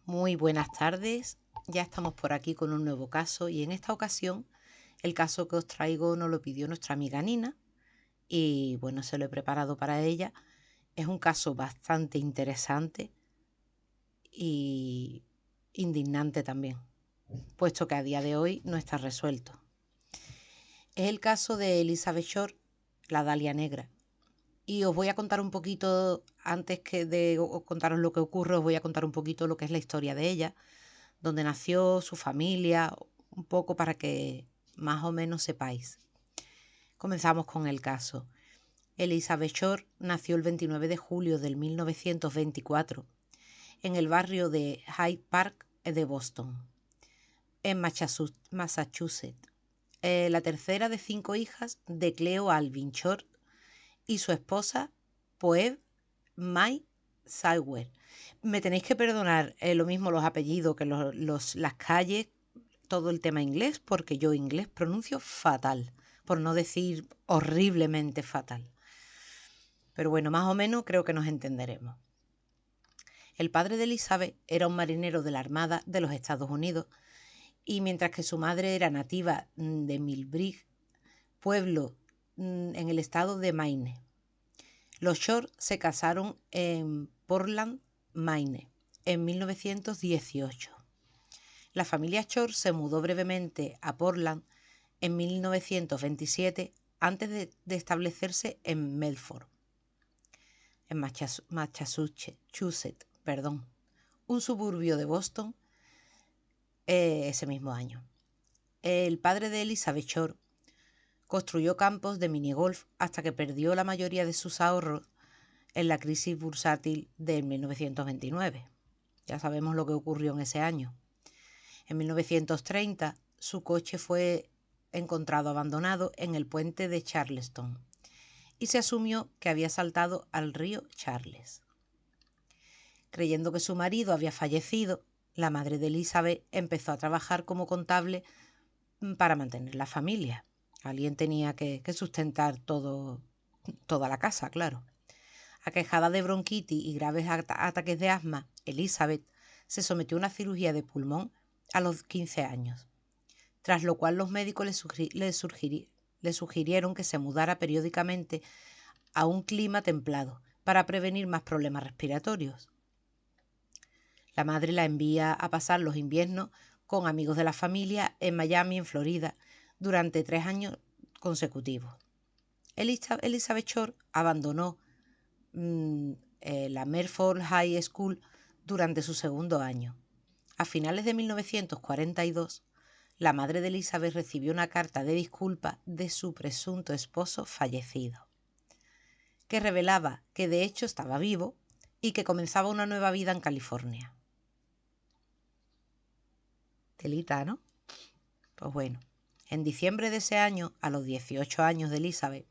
Muy buenas tardes, ya estamos por aquí con un nuevo caso y en esta ocasión el caso que os traigo nos lo pidió nuestra amiga Nina y bueno, se lo he preparado para ella. Es un caso bastante interesante y indignante también, puesto que a día de hoy no está resuelto. Es el caso de Elizabeth Short, la Dalia Negra. Y os voy a contar un poquito, antes que de contaros lo que ocurre, os voy a contar un poquito lo que es la historia de ella, dónde nació, su familia, un poco para que más o menos sepáis. Comenzamos con el caso. Elizabeth Short nació el 29 de julio del 1924 en el barrio de Hyde Park de Boston, en Massachusetts. La tercera de 5 hijas de Cleo Alvin Short y su esposa Poeb May Sawyer. Me tenéis que perdonar lo mismo los apellidos que las calles, todo el tema inglés, porque yo inglés pronuncio fatal, por no decir horriblemente fatal. Pero bueno, más o menos creo que nos entenderemos. El padre de Elizabeth era un marinero de la Armada de los Estados Unidos y mientras que su madre era nativa de Millbridge, pueblo en el estado de Maine. Los Short se casaron en Portland, Maine, en 1918. La familia Short se mudó brevemente a Portland en 1927 antes de establecerse en Medford, en Massachusetts, un suburbio de Boston, ese mismo año. El padre de Elizabeth Short construyó campos de minigolf hasta que perdió la mayoría de sus ahorros en la crisis bursátil de 1929. Ya sabemos lo que ocurrió en ese año. En 1930, su coche fue encontrado abandonado en el puente de Charleston y se asumió que había saltado al río Charles. Creyendo que su marido había fallecido, la madre de Elizabeth empezó a trabajar como contable para mantener la familia. Alguien tenía que sustentar toda la casa, claro. Aquejada de bronquitis y graves ataques de asma, Elizabeth se sometió a una cirugía de pulmón a los 15 años, tras lo cual los médicos le sugirieron que se mudara periódicamente a un clima templado para prevenir más problemas respiratorios. La madre la envía a pasar los inviernos con amigos de la familia en Miami, en Florida, durante 3 años consecutivos. Elizabeth Short abandonó la Medford High School durante su segundo año. A finales de 1942, la madre de Elizabeth recibió una carta de disculpa de su presunto esposo fallecido, que revelaba que de hecho estaba vivo y que comenzaba una nueva vida en California. Telita, ¿no? Pues bueno, en diciembre de ese año, a los 18 años de Elizabeth,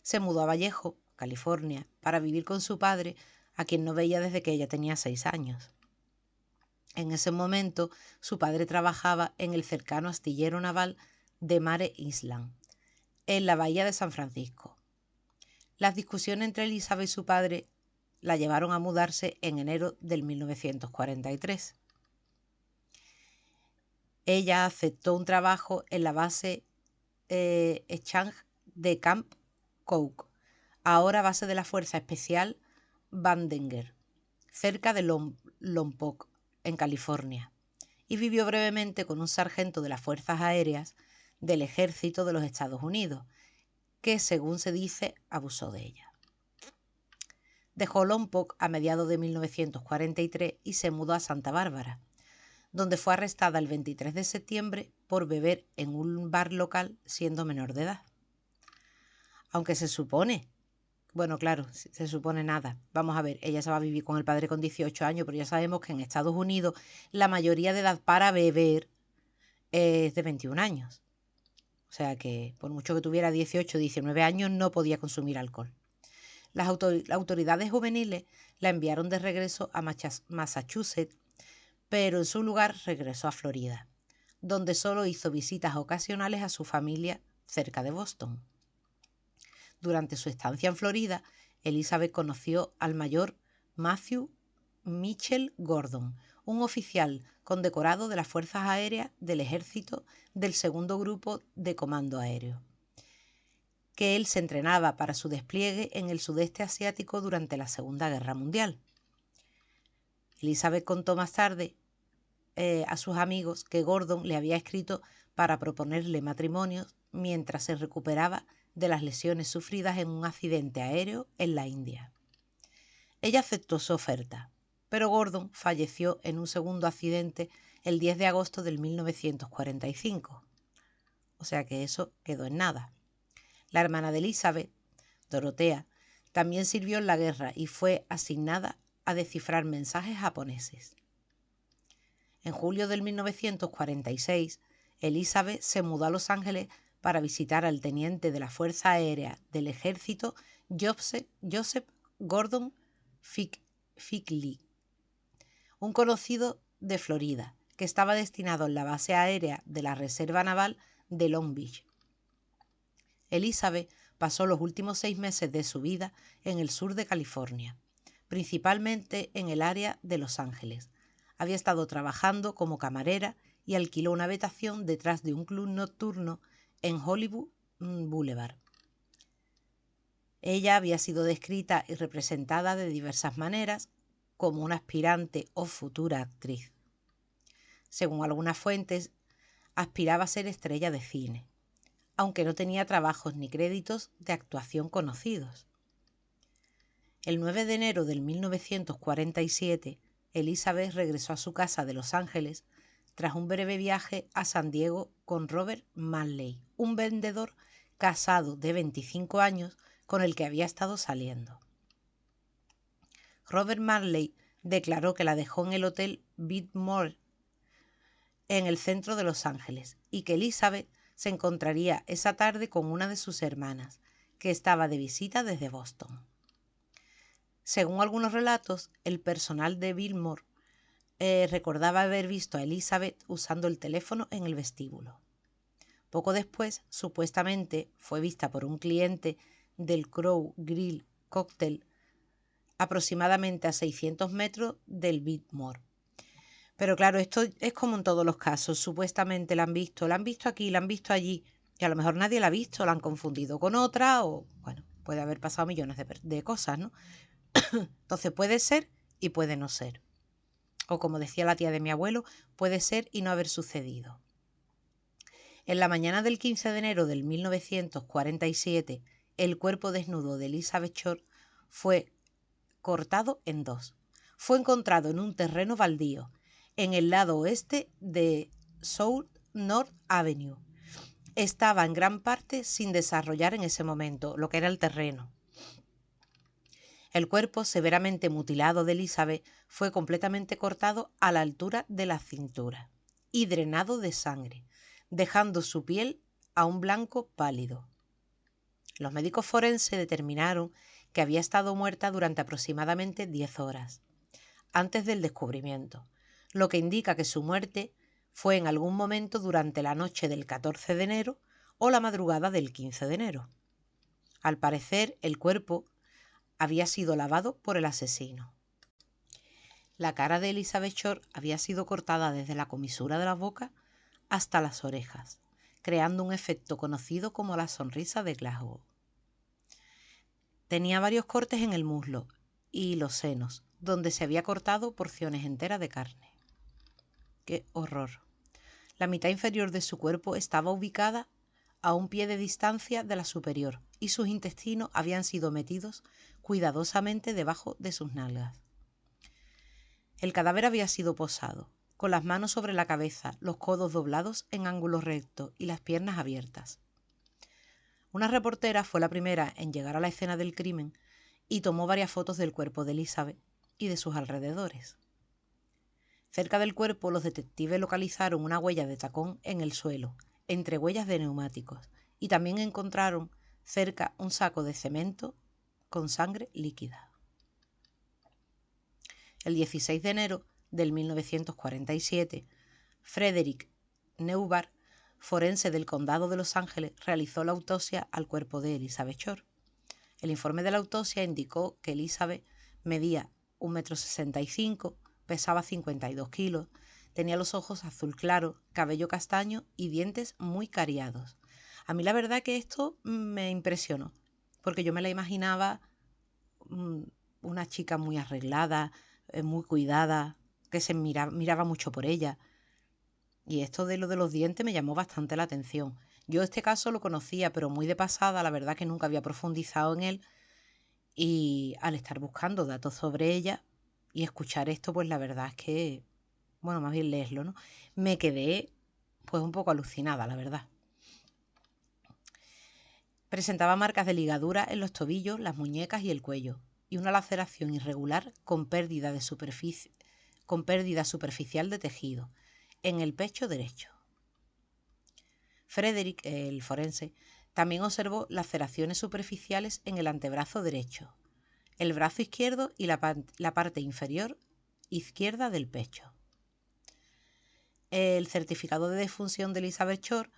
se mudó a Vallejo, California, para vivir con su padre, a quien no veía desde que ella tenía 6 años. En ese momento, su padre trabajaba en el cercano astillero naval de Mare Island, en la bahía de San Francisco. Las discusiones entre Elizabeth y su padre la llevaron a mudarse en enero del 1943. Ella aceptó un trabajo en la base Exchange de Camp Cook, ahora base de la Fuerza Especial Vandenberg, cerca de Lompoc, en California, y vivió brevemente con un sargento de las Fuerzas Aéreas del Ejército de los Estados Unidos, que, según se dice, abusó de ella. Dejó Lompoc a mediados de 1943 y se mudó a Santa Bárbara, donde fue arrestada el 23 de septiembre por beber en un bar local siendo menor de edad. Aunque se supone, bueno, claro, se supone nada. Vamos a ver, ella se va a vivir con el padre con 18 años, pero ya sabemos que en Estados Unidos la mayoría de edad para beber es de 21 años. O sea que por mucho que tuviera 18 o 19 años no podía consumir alcohol. Las autoridades juveniles la enviaron de regreso a Massachusetts, pero en su lugar regresó a Florida, donde solo hizo visitas ocasionales a su familia cerca de Boston. Durante su estancia en Florida, Elizabeth conoció al mayor Matthew Mitchell Gordon, un oficial condecorado de las Fuerzas Aéreas del Ejército del Segundo Grupo de Comando Aéreo, que él se entrenaba para su despliegue en el sudeste asiático durante la Segunda Guerra Mundial. Elizabeth contó más tarde a sus amigos que Gordon le había escrito para proponerle matrimonio mientras se recuperaba de las lesiones sufridas en un accidente aéreo en la India. Ella aceptó su oferta, pero Gordon falleció en un segundo accidente el 10 de agosto de 1945. O sea que eso quedó en nada. La hermana de Elizabeth, Dorothea, también sirvió en la guerra y fue asignada a descifrar mensajes japoneses. En julio de 1946, Elizabeth se mudó a Los Ángeles para visitar al teniente de la Fuerza Aérea del Ejército Joseph Gordon Fickley, un conocido de Florida, que estaba destinado en la base aérea de la Reserva Naval de Long Beach. Elizabeth pasó los últimos 6 meses de su vida en el sur de California, principalmente en el área de Los Ángeles. Había estado trabajando como camarera y alquiló una habitación detrás de un club nocturno en Hollywood Boulevard. Ella había sido descrita y representada de diversas maneras como una aspirante o futura actriz. Según algunas fuentes, aspiraba a ser estrella de cine, aunque no tenía trabajos ni créditos de actuación conocidos. El 9 de enero de 1947, Elizabeth regresó a su casa de Los Ángeles tras un breve viaje a San Diego con Robert Manley, un vendedor casado de 25 años con el que había estado saliendo. Robert Manley declaró que la dejó en el hotel Biltmore en el centro de Los Ángeles y que Elizabeth se encontraría esa tarde con una de sus hermanas, que estaba de visita desde Boston. Según algunos relatos, el personal de Biltmore recordaba haber visto a Elizabeth usando el teléfono en el vestíbulo. Poco después, supuestamente, fue vista por un cliente del Crow Grill Cocktail aproximadamente a 600 metros del Biltmore. Pero claro, esto es como en todos los casos. Supuestamente la han visto aquí, la han visto allí, y a lo mejor nadie la ha visto, la han confundido con otra, o bueno, puede haber pasado millones de cosas, ¿no? Entonces puede ser y puede no ser. O como decía la tía de mi abuelo, puede ser y no haber sucedido. En la mañana del 15 de enero de 1947, el cuerpo desnudo de Elizabeth Short fue cortado en dos. Fue encontrado en un terreno baldío, en el lado oeste de South North Avenue. Estaba en gran parte sin desarrollar en ese momento, lo que era el terreno. El cuerpo severamente mutilado de Elizabeth fue completamente cortado a la altura de la cintura y drenado de sangre, dejando su piel a un blanco pálido. Los médicos forenses determinaron que había estado muerta durante aproximadamente 10 horas antes del descubrimiento, lo que indica que su muerte fue en algún momento durante la noche del 14 de enero o la madrugada del 15 de enero. Al parecer, el cuerpo había sido lavado por el asesino. La cara de Elizabeth Short había sido cortada desde la comisura de la boca hasta las orejas, creando un efecto conocido como la sonrisa de Glasgow. Tenía varios cortes en el muslo y los senos, donde se había cortado porciones enteras de carne. ¡Qué horror! La mitad inferior de su cuerpo estaba ubicada a un pie de distancia de la superior y sus intestinos habían sido metidos cuidadosamente debajo de sus nalgas. El cadáver había sido posado, con las manos sobre la cabeza, los codos doblados en ángulo recto y las piernas abiertas. Una reportera fue la primera en llegar a la escena del crimen y tomó varias fotos del cuerpo de Elizabeth y de sus alrededores. Cerca del cuerpo, los detectives localizaron una huella de tacón en el suelo, entre huellas de neumáticos, y también encontraron cerca un saco de cemento con sangre líquida. El 16 de enero de 1947, Frederick Neubar, forense del condado de Los Ángeles, realizó la autopsia al cuerpo de Elizabeth Short. El informe de la autopsia indicó que Elizabeth medía 1,65 m, pesaba 52 kilos, tenía los ojos azul claro, cabello castaño y dientes muy cariados. A mí la verdad que esto me impresionó, porque yo me la imaginaba una chica muy arreglada, muy cuidada, que se miraba mucho por ella. Y esto de lo de los dientes me llamó bastante la atención. Yo este caso lo conocía, pero muy de pasada, la verdad que nunca había profundizado en él. Y al estar buscando datos sobre ella y escuchar esto, pues la verdad es que, bueno, más bien leerlo, ¿no? Me quedé pues un poco alucinada, la verdad. Presentaba marcas de ligadura en los tobillos, las muñecas y el cuello, y una laceración irregular con pérdida superficial de tejido en el pecho derecho. Frederick, el forense, también observó laceraciones superficiales en el antebrazo derecho, el brazo izquierdo y la parte inferior izquierda del pecho. El certificado de defunción de Elizabeth Shore,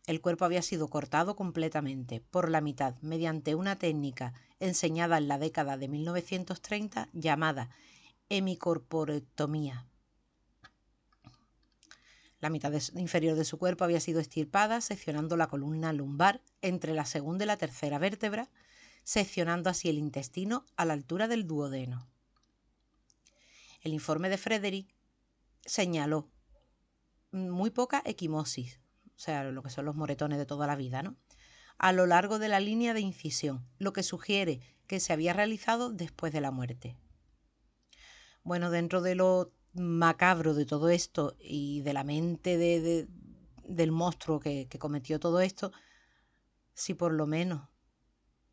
el cuerpo había sido cortado completamente por la mitad mediante una técnica enseñada en la década de 1930 llamada hemicorporectomía. La mitad inferior de su cuerpo había sido extirpada, seccionando la columna lumbar entre la segunda y la tercera vértebra, seccionando así el intestino a la altura del duodeno. El informe de Frederick señaló muy poca equimosis, o sea, lo que son los moretones de toda la vida, ¿no?, a lo largo de la línea de incisión, lo que sugiere que se había realizado después de la muerte. Bueno, dentro de lo macabro de todo esto y de la mente del monstruo que cometió todo esto, si por lo menos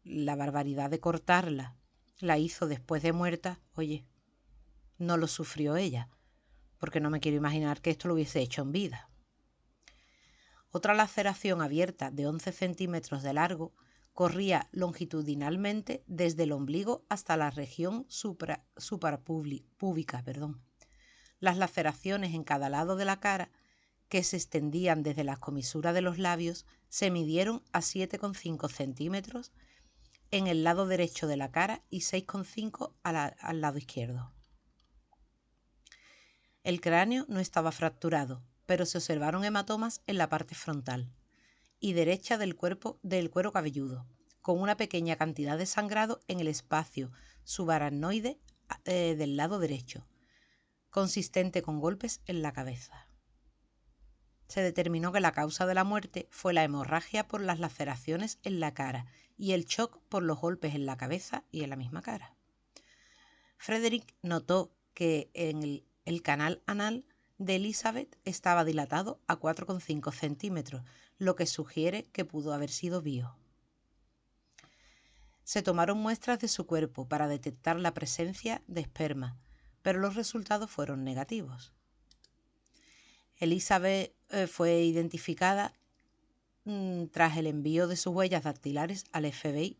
la barbaridad de cortarla la hizo después de muerta, oye, no lo sufrió ella, porque no me quiero imaginar que esto lo hubiese hecho en vida. Otra laceración abierta de 11 centímetros de largo corría longitudinalmente desde el ombligo hasta la región suprapúbica. Las laceraciones en cada lado de la cara, que se extendían desde las comisuras de los labios, se midieron a 7,5 centímetros en el lado derecho de la cara y 6,5 al lado izquierdo. El cráneo no estaba fracturado, pero se observaron hematomas en la parte frontal y derecha del cuero cabelludo, con una pequeña cantidad de sangrado en el espacio subaracnoide del lado derecho, consistente con golpes en la cabeza. Se determinó que la causa de la muerte fue la hemorragia por las laceraciones en la cara y el shock por los golpes en la cabeza y en la misma cara. Frederick notó que en el canal anal de Elizabeth estaba dilatado a 4,5 centímetros, lo que sugiere que pudo haber sido bio. Se tomaron muestras de su cuerpo para detectar la presencia de esperma, pero los resultados fueron negativos. Elizabeth fue identificada tras el envío de sus huellas dactilares al FBI.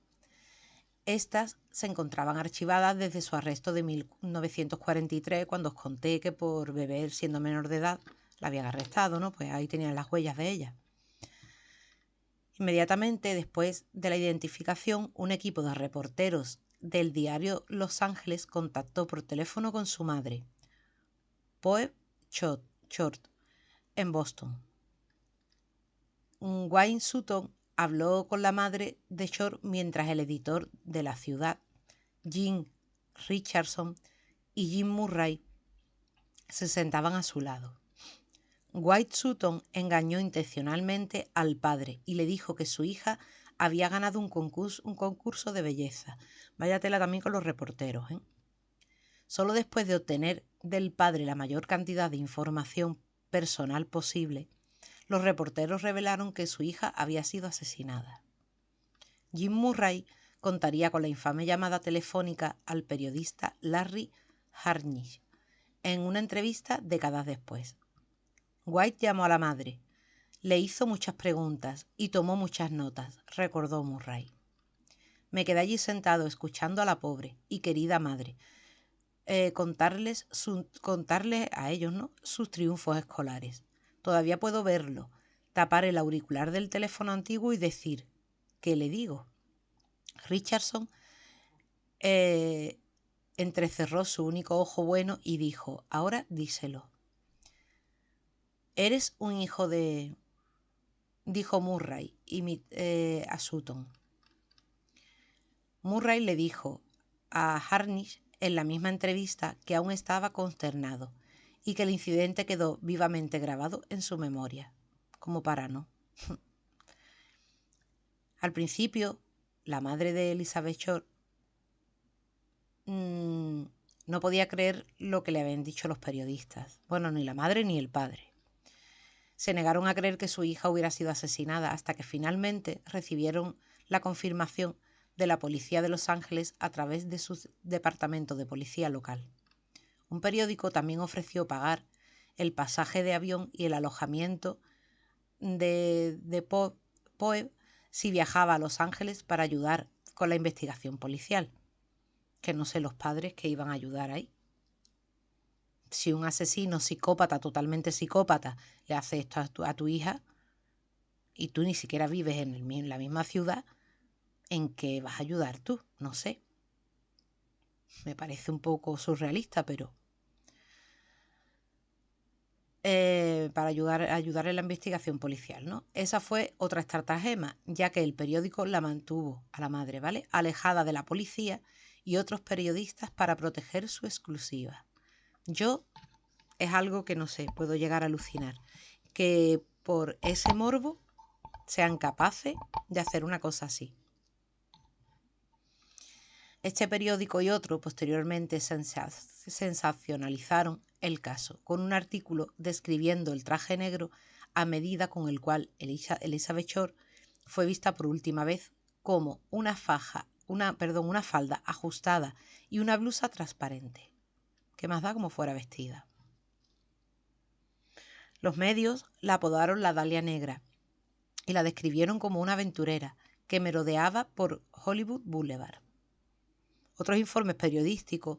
Estas se encontraban archivadas desde su arresto de 1943, cuando os conté que por beber siendo menor de edad la habían arrestado, ¿no? Pues ahí tenían las huellas de ella. Inmediatamente después de la identificación, un equipo de reporteros del diario Los Ángeles contactó por teléfono con su madre, Poe Short, en Boston. Wayne Sutton habló con la madre de Shore mientras el editor de La Ciudad, Jim Richardson, y Jim Murray se sentaban a su lado. White Sutton engañó intencionalmente al padre y le dijo que su hija había ganado un concurso de belleza. Vaya tela también con los reporteros, ¿eh? Solo después de obtener del padre la mayor cantidad de información personal posible, los reporteros revelaron que su hija había sido asesinada. Jim Murray contaría con la infame llamada telefónica al periodista Larry Harnisch en una entrevista décadas después. White llamó a la madre, le hizo muchas preguntas y tomó muchas notas, recordó Murray. Me quedé allí sentado escuchando a la pobre y querida madre contarle a ellos, ¿no?, sus triunfos escolares. Todavía puedo verlo, tapar el auricular del teléfono antiguo y decir, ¿qué le digo? Richardson entrecerró su único ojo bueno y dijo: «Ahora díselo». «Eres un hijo de...», dijo Murray a Sutton. Murray le dijo a Harnish en la misma entrevista que aún estaba consternado y que el incidente quedó vivamente grabado en su memoria, como para no. Al principio, la madre de Elizabeth Short no podía creer lo que le habían dicho los periodistas. Bueno, ni la madre ni el padre. Se negaron a creer que su hija hubiera sido asesinada hasta que finalmente recibieron la confirmación de la policía de Los Ángeles a través de su departamento de policía local. Un periódico también ofreció pagar el pasaje de avión y el alojamiento de Poe si viajaba a Los Ángeles para ayudar con la investigación policial. Que no sé los padres que iban a ayudar ahí. Si un asesino psicópata, totalmente psicópata, le hace esto a tu hija y tú ni siquiera vives en la misma ciudad, ¿en qué vas a ayudar tú? No sé. Me parece un poco surrealista, pero para ayudar en la investigación policial, ¿no? Esa fue otra estratagema, ya que el periódico la mantuvo a la madre, ¿vale?, alejada de la policía y otros periodistas para proteger su exclusiva. Yo es algo que no sé, puedo llegar a alucinar, que por ese morbo sean capaces de hacer una cosa así. Este periódico y otro posteriormente sensacionalizaron el caso con un artículo describiendo el traje negro a medida con el cual Elizabeth Short fue vista por última vez, como una falda ajustada y una blusa transparente. ¿Qué más da como fuera vestida? Los medios la apodaron la Dalia Negra y la describieron como una aventurera que merodeaba por Hollywood Boulevard. Otros informes periodísticos,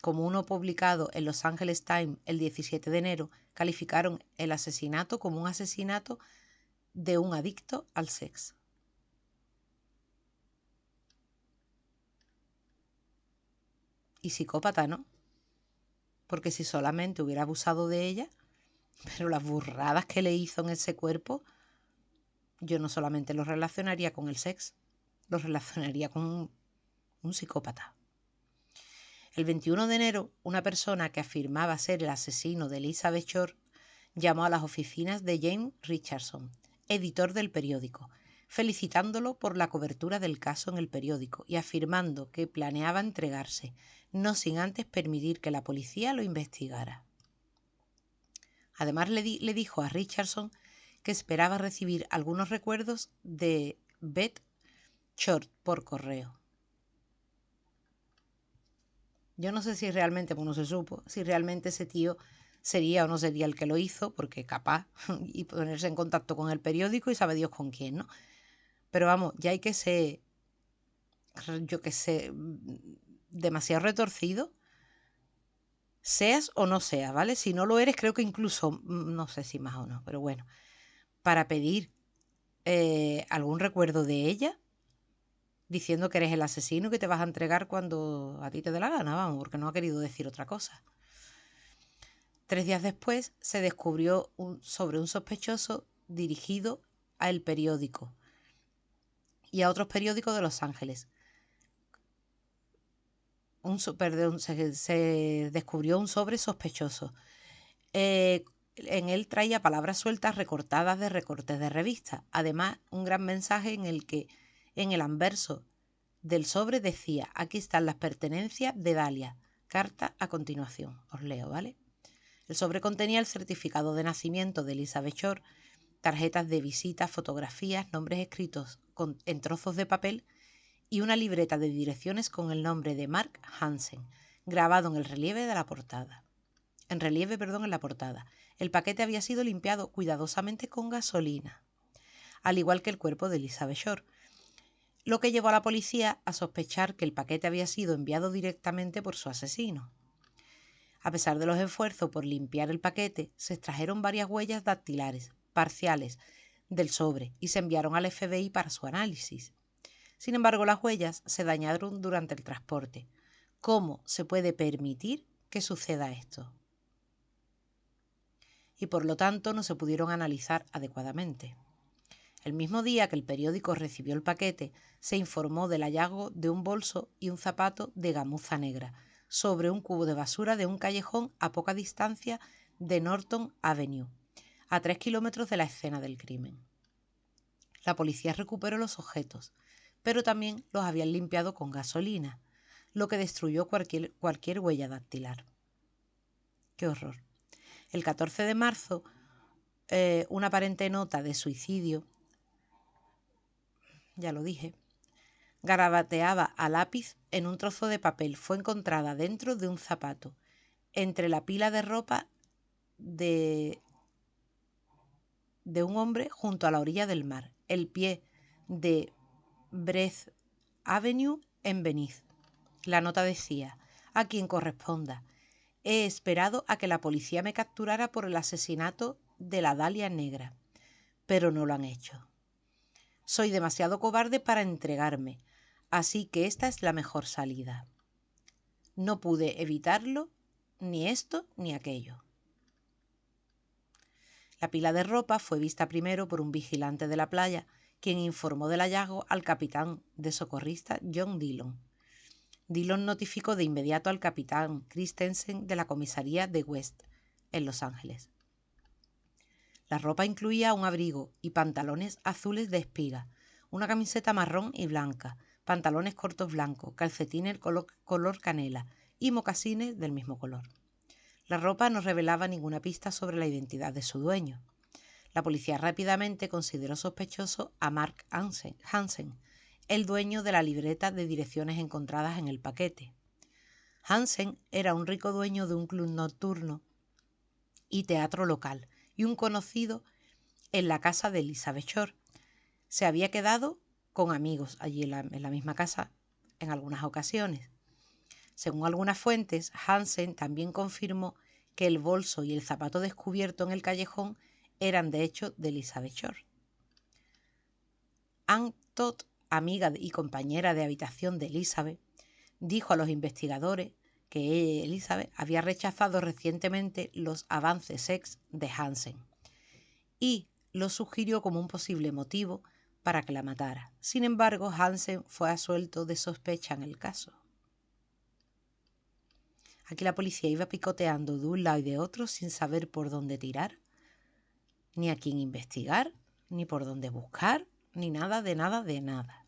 como uno publicado en Los Angeles Times el 17 de enero, calificaron el asesinato como un asesinato de un adicto al sexo. Y psicópata, ¿no? Porque si solamente hubiera abusado de ella, pero las burradas que le hizo en ese cuerpo, yo no solamente lo relacionaría con el sexo, lo relacionaría con un psicópata. El 21 de enero, una persona que afirmaba ser el asesino de Elizabeth Short llamó a las oficinas de James Richardson, editor del periódico, felicitándolo por la cobertura del caso en el periódico y afirmando que planeaba entregarse, no sin antes permitir que la policía lo investigara. Además, le dijo a Richardson que esperaba recibir algunos recuerdos de Beth Short por correo. Yo no sé si realmente, pues no se supo, si realmente ese tío sería o no sería el que lo hizo, porque capaz, y ponerse en contacto con el periódico y sabe Dios con quién, ¿no? Pero vamos, ya hay que ser, yo que sé, demasiado retorcido, seas o no seas, ¿vale? Si no lo eres, creo que incluso, no sé si más o no, pero bueno, para pedir algún recuerdo de ella, diciendo que eres el asesino y que te vas a entregar cuando a ti te dé la gana, vamos, porque no ha querido decir otra cosa. 3 días después se descubrió sobre un sospechoso dirigido a El Periódico y a otros periódicos de Los Ángeles. Se descubrió un sobre sospechoso. En él traía palabras sueltas recortadas de recortes de revistas. Además, un gran mensaje en el que en el anverso del sobre decía: aquí están las pertenencias de Dalia. Carta a continuación. Os leo, ¿vale? El sobre contenía el certificado de nacimiento de Elizabeth Short, tarjetas de visita, fotografías, nombres escritos en trozos de papel y una libreta de direcciones con el nombre de Mark Hansen, grabado en el relieve de la portada. En la portada. El paquete había sido limpiado cuidadosamente con gasolina, al igual que el cuerpo de Elizabeth Short, lo que llevó a la policía a sospechar que el paquete había sido enviado directamente por su asesino. A pesar de los esfuerzos por limpiar el paquete, se extrajeron varias huellas dactilares parciales del sobre y se enviaron al FBI para su análisis. Sin embargo, las huellas se dañaron durante el transporte, ¿Cómo se puede permitir que suceda esto? Y por lo tanto no se pudieron analizar adecuadamente. El mismo día que el periódico recibió el paquete, se informó del hallazgo de un bolso y un zapato de gamuza negra sobre un cubo de basura de un callejón a poca distancia de Norton Avenue, a 3 kilómetros de la escena del crimen. La policía recuperó los objetos, pero también los habían limpiado con gasolina, lo que destruyó cualquier huella dactilar. ¡Qué horror! El 14 de marzo, una aparente nota de suicidio, ya lo dije, garabateaba a lápiz en un trozo de papel. Fue encontrada dentro de un zapato, entre la pila de ropa de un hombre junto a la orilla del mar, el pie de Breath Avenue en Venice. La nota decía: a quien corresponda, he esperado a que la policía me capturara por el asesinato de la Dalia Negra, pero no lo han hecho. Soy demasiado cobarde para entregarme, así que esta es la mejor salida. No pude evitarlo, ni esto ni aquello. La pila de ropa fue vista primero por un vigilante de la playa, quien informó del hallazgo al capitán de socorrista John Dillon. Dillon notificó de inmediato al capitán Christensen de la comisaría de West, en Los Ángeles. La ropa incluía un abrigo y pantalones azules de espiga, una camiseta marrón y blanca, pantalones cortos blancos, calcetines color canela y mocasines del mismo color. La ropa no revelaba ninguna pista sobre la identidad de su dueño. La policía rápidamente consideró sospechoso a Mark Hansen, el dueño de la libreta de direcciones encontradas en el paquete. Hansen era un rico dueño de un club nocturno y teatro local y un conocido en la casa de Elizabeth Shore. Se había quedado con amigos allí en la misma casa en algunas ocasiones. Según algunas fuentes, Hansen también confirmó que el bolso y el zapato descubierto en el callejón eran de hecho de Elizabeth Shore. Ann Todd, amiga y compañera de habitación de Elizabeth, dijo a los investigadores que Elizabeth había rechazado recientemente los avances sex de Hansen y lo sugirió como un posible motivo para que la matara. Sin embargo, Hansen fue absuelto de sospecha en el caso. Aquí la policía iba picoteando de un lado y de otro sin saber por dónde tirar, ni a quién investigar, ni por dónde buscar, ni nada de nada de nada.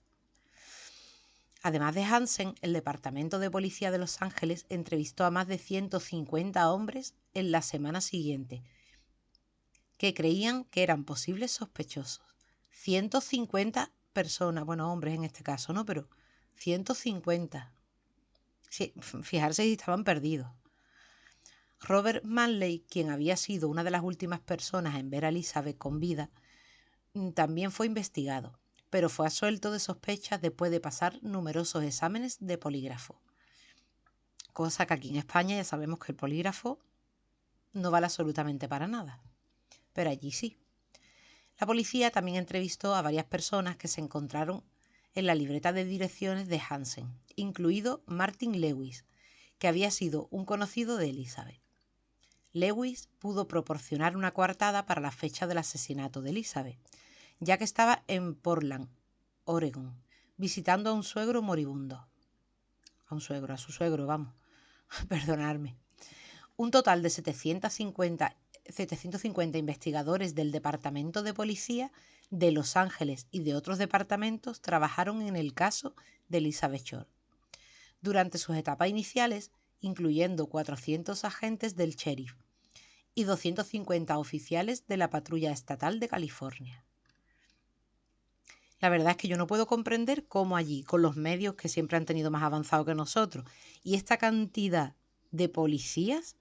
Además de Hansen, el Departamento de Policía de Los Ángeles entrevistó a más de 150 hombres en la semana siguiente que creían que eran posibles sospechosos. 150 personas, bueno, hombres en este caso, ¿no? Pero 150. Sí, fijarse si estaban perdidos. Robert Manley, quien había sido una de las últimas personas en ver a Elizabeth con vida, también fue investigado, pero fue absuelto de sospechas después de pasar numerosos exámenes de polígrafo. Cosa que aquí en España ya sabemos que el polígrafo no vale absolutamente para nada, pero allí sí. La policía también entrevistó a varias personas que se encontraron en la libreta de direcciones de Hansen, incluido Martin Lewis, que había sido un conocido de Elizabeth. Lewis pudo proporcionar una coartada para la fecha del asesinato de Elizabeth, ya que estaba en Portland, Oregón, visitando a un suegro moribundo. A su suegro, vamos, perdonadme. Un total de 750 investigadores del Departamento de Policía de Los Ángeles y de otros departamentos trabajaron en el caso de Elizabeth Shore. Durante sus etapas iniciales, incluyendo 400 agentes del sheriff y 250 oficiales de la Patrulla Estatal de California. La verdad es que yo no puedo comprender cómo allí, con los medios que siempre han tenido más avanzado que nosotros, y esta cantidad de policías,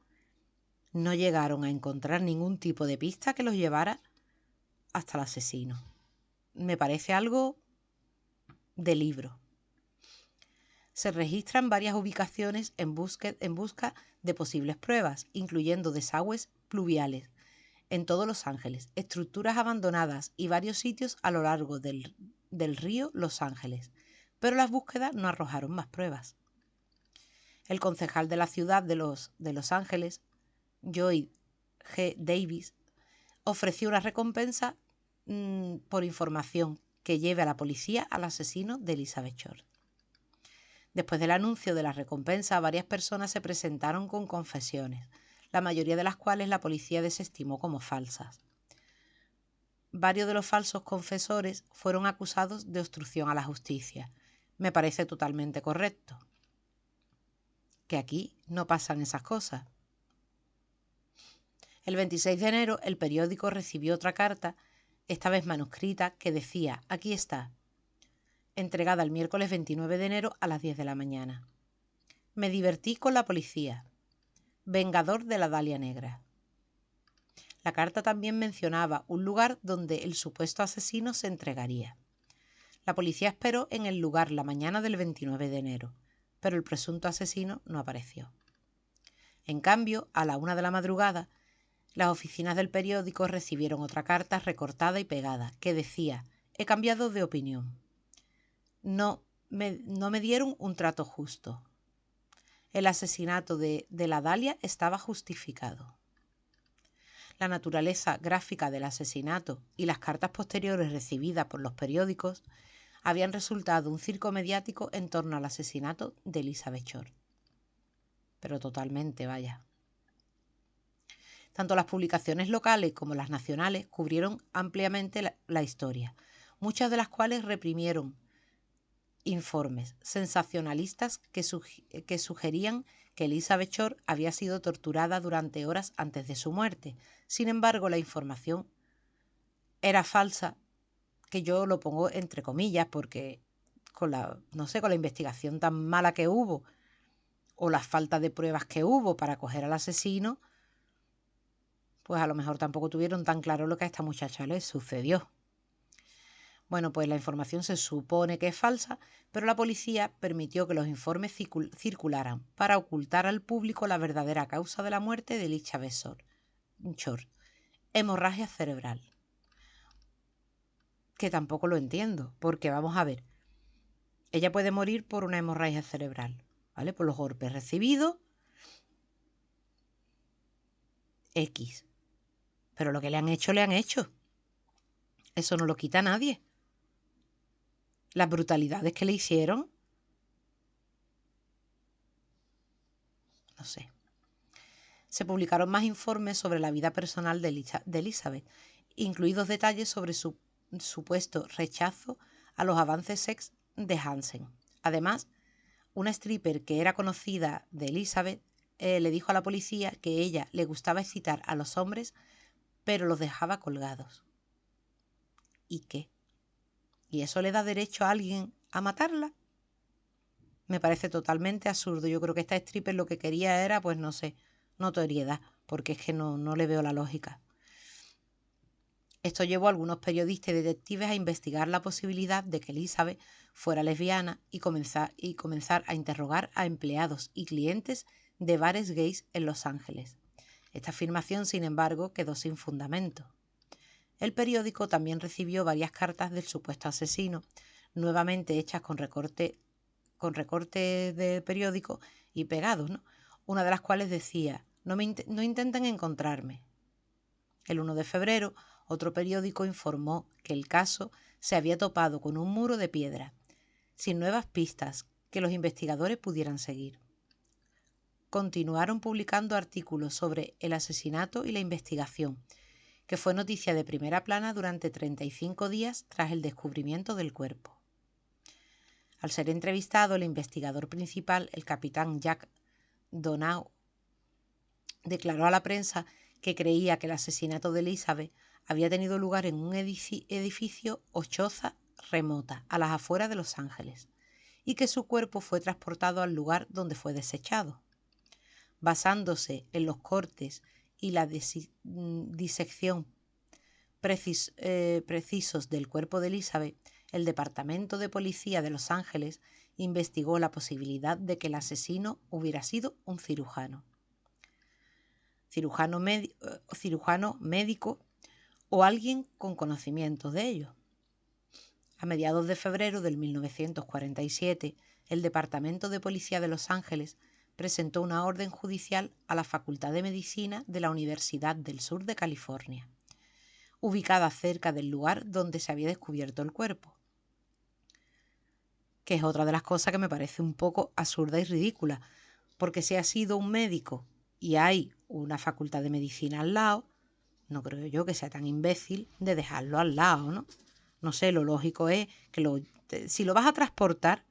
no llegaron a encontrar ningún tipo de pista que los llevara hasta el asesino. Me parece algo de libro. Se registran varias ubicaciones en busca de posibles pruebas, incluyendo desagües pluviales en todos Los Ángeles, estructuras abandonadas y varios sitios a lo largo del río Los Ángeles, pero las búsquedas no arrojaron más pruebas. El concejal de la ciudad de Los Ángeles, Joy G. Davis, ofreció una recompensa por información que lleve a la policía al asesino de Elizabeth Short. Después del anuncio de la recompensa, varias personas se presentaron con confesiones, la mayoría de las cuales la policía desestimó como falsas. Varios de los falsos confesores fueron acusados de obstrucción a la justicia. Me parece totalmente correcto. Que aquí no pasan esas cosas. El 26 de enero, el periódico recibió otra carta, esta vez manuscrita, que decía: aquí está, entregada el miércoles 29 de enero a las 10 de la mañana. Me divertí con la policía. Vengador de la Dalia Negra. La carta también mencionaba un lugar donde el supuesto asesino se entregaría. La policía esperó en el lugar la mañana del 29 de enero, pero el presunto asesino no apareció. En cambio, a la 1 de la madrugada, las oficinas del periódico recibieron otra carta recortada y pegada que decía: he cambiado de opinión. No me dieron un trato justo. El asesinato de la Dalia estaba justificado. La naturaleza gráfica del asesinato y las cartas posteriores recibidas por los periódicos habían resultado un circo mediático en torno al asesinato de Elizabeth Short. Pero totalmente, vaya. Tanto las publicaciones locales como las nacionales cubrieron ampliamente la historia, muchas de las cuales reprimieron informes sensacionalistas que sugerían que Elizabeth Short había sido torturada durante horas antes de su muerte. Sin embargo, la información era falsa, que yo lo pongo entre comillas porque con la investigación tan mala que hubo o la falta de pruebas que hubo para coger al asesino, pues a lo mejor tampoco tuvieron tan claro lo que a esta muchacha le sucedió. Bueno, pues la información se supone que es falsa, pero la policía permitió que los informes circularan para ocultar al público la verdadera causa de la muerte de Elizabeth Short, hemorragia cerebral. Que tampoco lo entiendo, porque vamos a ver, ella puede morir por una hemorragia cerebral, ¿vale? Por los golpes recibidos, X. Pero lo que le han hecho, le han hecho. Eso no lo quita nadie. Las brutalidades que le hicieron, no sé. Se publicaron más informes sobre la vida personal de Elizabeth, incluidos detalles sobre su supuesto rechazo a los avances sex de Hansen. Además, una stripper que era conocida de Elizabeth le dijo a la policía que ella le gustaba excitar a los hombres, pero los dejaba colgados. ¿Y qué? ¿Y eso le da derecho a alguien a matarla? Me parece totalmente absurdo. Yo creo que esta stripper lo que quería era, pues no sé, notoriedad, porque es que no le veo la lógica. Esto llevó a algunos periodistas y detectives a investigar la posibilidad de que Elizabeth fuera lesbiana y comenzar a interrogar a empleados y clientes de bares gays en Los Ángeles. Esta afirmación, sin embargo, quedó sin fundamento. El periódico también recibió varias cartas del supuesto asesino, nuevamente hechas con recortes de periódico y pegados, ¿no? Una de las cuales decía: no intenten encontrarme. El 1 de febrero, otro periódico informó que el caso se había topado con un muro de piedra, sin nuevas pistas que los investigadores pudieran seguir. Continuaron publicando artículos sobre el asesinato y la investigación, que fue noticia de primera plana durante 35 días tras el descubrimiento del cuerpo. Al ser entrevistado, el investigador principal, el capitán Jack Donahue, declaró a la prensa que creía que el asesinato de Elizabeth había tenido lugar en un edificio o choza remota a las afueras de Los Ángeles y que su cuerpo fue transportado al lugar donde fue desechado. Basándose en los cortes y la disección precisos del cuerpo de Elizabeth, el Departamento de Policía de Los Ángeles investigó la posibilidad de que el asesino hubiera sido un cirujano médico o alguien con conocimientos de ello. A mediados de febrero de 1947, el Departamento de Policía de Los Ángeles presentó una orden judicial a la Facultad de Medicina de la Universidad del Sur de California, ubicada cerca del lugar donde se había descubierto el cuerpo, que es otra de las cosas que me parece un poco absurda y ridícula, porque si ha sido un médico y hay una facultad de medicina al lado, no creo yo que sea tan imbécil de dejarlo al lado, ¿no? No sé, lo lógico es que si lo vas a transportar,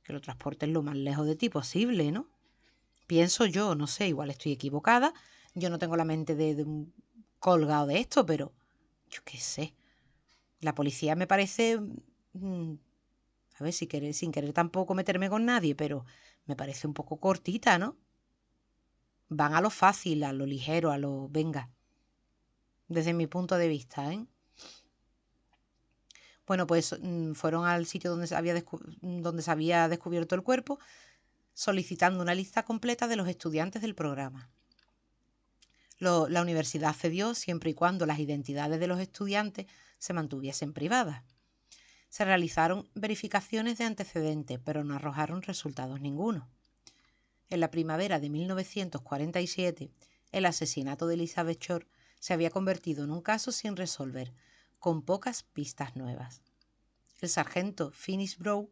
que lo transportes lo más lejos de ti posible, ¿no? Pienso yo, no sé, igual estoy equivocada, yo no tengo la mente de un colgado de esto, pero yo qué sé. La policía me parece, a ver, sin querer tampoco meterme con nadie, pero me parece un poco cortita, ¿no? Van a lo fácil, a lo ligero, a lo venga, desde mi punto de vista, ¿eh? Bueno, pues fueron al sitio donde se había descubierto el cuerpo, solicitando una lista completa de los estudiantes del programa. La universidad accedió siempre y cuando las identidades de los estudiantes se mantuviesen privadas. Se realizaron verificaciones de antecedentes, pero no arrojaron resultados ninguno. En la primavera de 1947, el asesinato de Elizabeth Short se había convertido en un caso sin resolver, con pocas pistas nuevas. El sargento Finis Brown,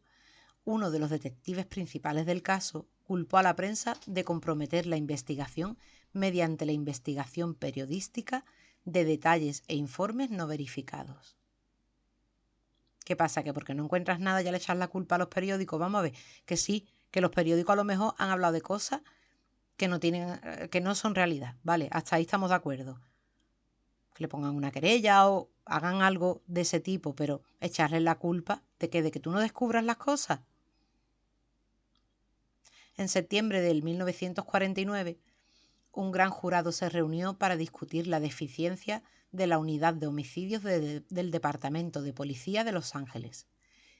uno de los detectives principales del caso, culpó a la prensa de comprometer la investigación mediante la investigación periodística de detalles e informes no verificados. ¿Qué pasa? ¿Que porque no encuentras nada ya le echas la culpa a los periódicos? Vamos a ver, que sí, que los periódicos a lo mejor han hablado de cosas que no son realidad. Vale, hasta ahí estamos de acuerdo. Que le pongan una querella o hagan algo de ese tipo, pero echarles la culpa de que tú no descubras las cosas. En septiembre del 1949, un gran jurado se reunió para discutir la deficiencia de la unidad de homicidios del Departamento de Policía de Los Ángeles,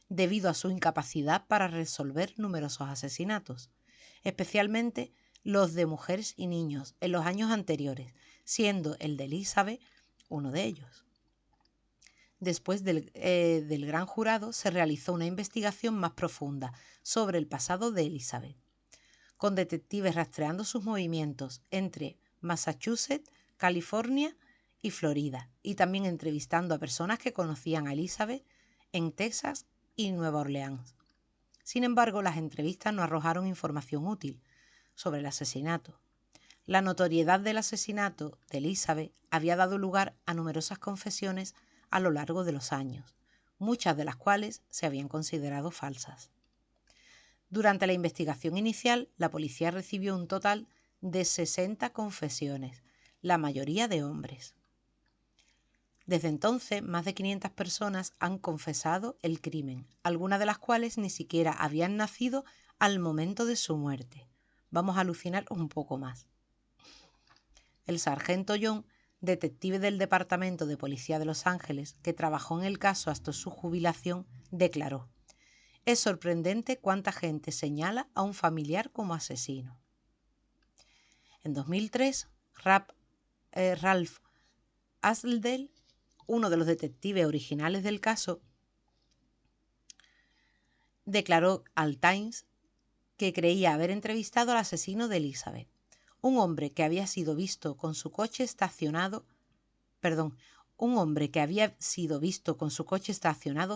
debido a su incapacidad para resolver numerosos asesinatos, especialmente los de mujeres y niños en los años anteriores, siendo el de Elizabeth uno de ellos. Después del gran jurado se realizó una investigación más profunda sobre el pasado de Elizabeth, con detectives rastreando sus movimientos entre Massachusetts, California y Florida, y también entrevistando a personas que conocían a Elizabeth en Texas y Nueva Orleans. Sin embargo, las entrevistas no arrojaron información útil sobre el asesinato. La notoriedad del asesinato de Elizabeth había dado lugar a numerosas confesiones a lo largo de los años, muchas de las cuales se habían considerado falsas. Durante la investigación inicial, la policía recibió un total de 60 confesiones, la mayoría de hombres. Desde entonces, más de 500 personas han confesado el crimen, algunas de las cuales ni siquiera habían nacido al momento de su muerte. Vamos a alucinar un poco más. El sargento John, detective del Departamento de Policía de Los Ángeles, que trabajó en el caso hasta su jubilación, declaró: «Es sorprendente cuánta gente señala a un familiar como asesino». En 2003, Ralph Asldale, uno de los detectives originales del caso, declaró al Times que creía haber entrevistado al asesino de Elizabeth, un hombre que había sido visto con su coche estacionado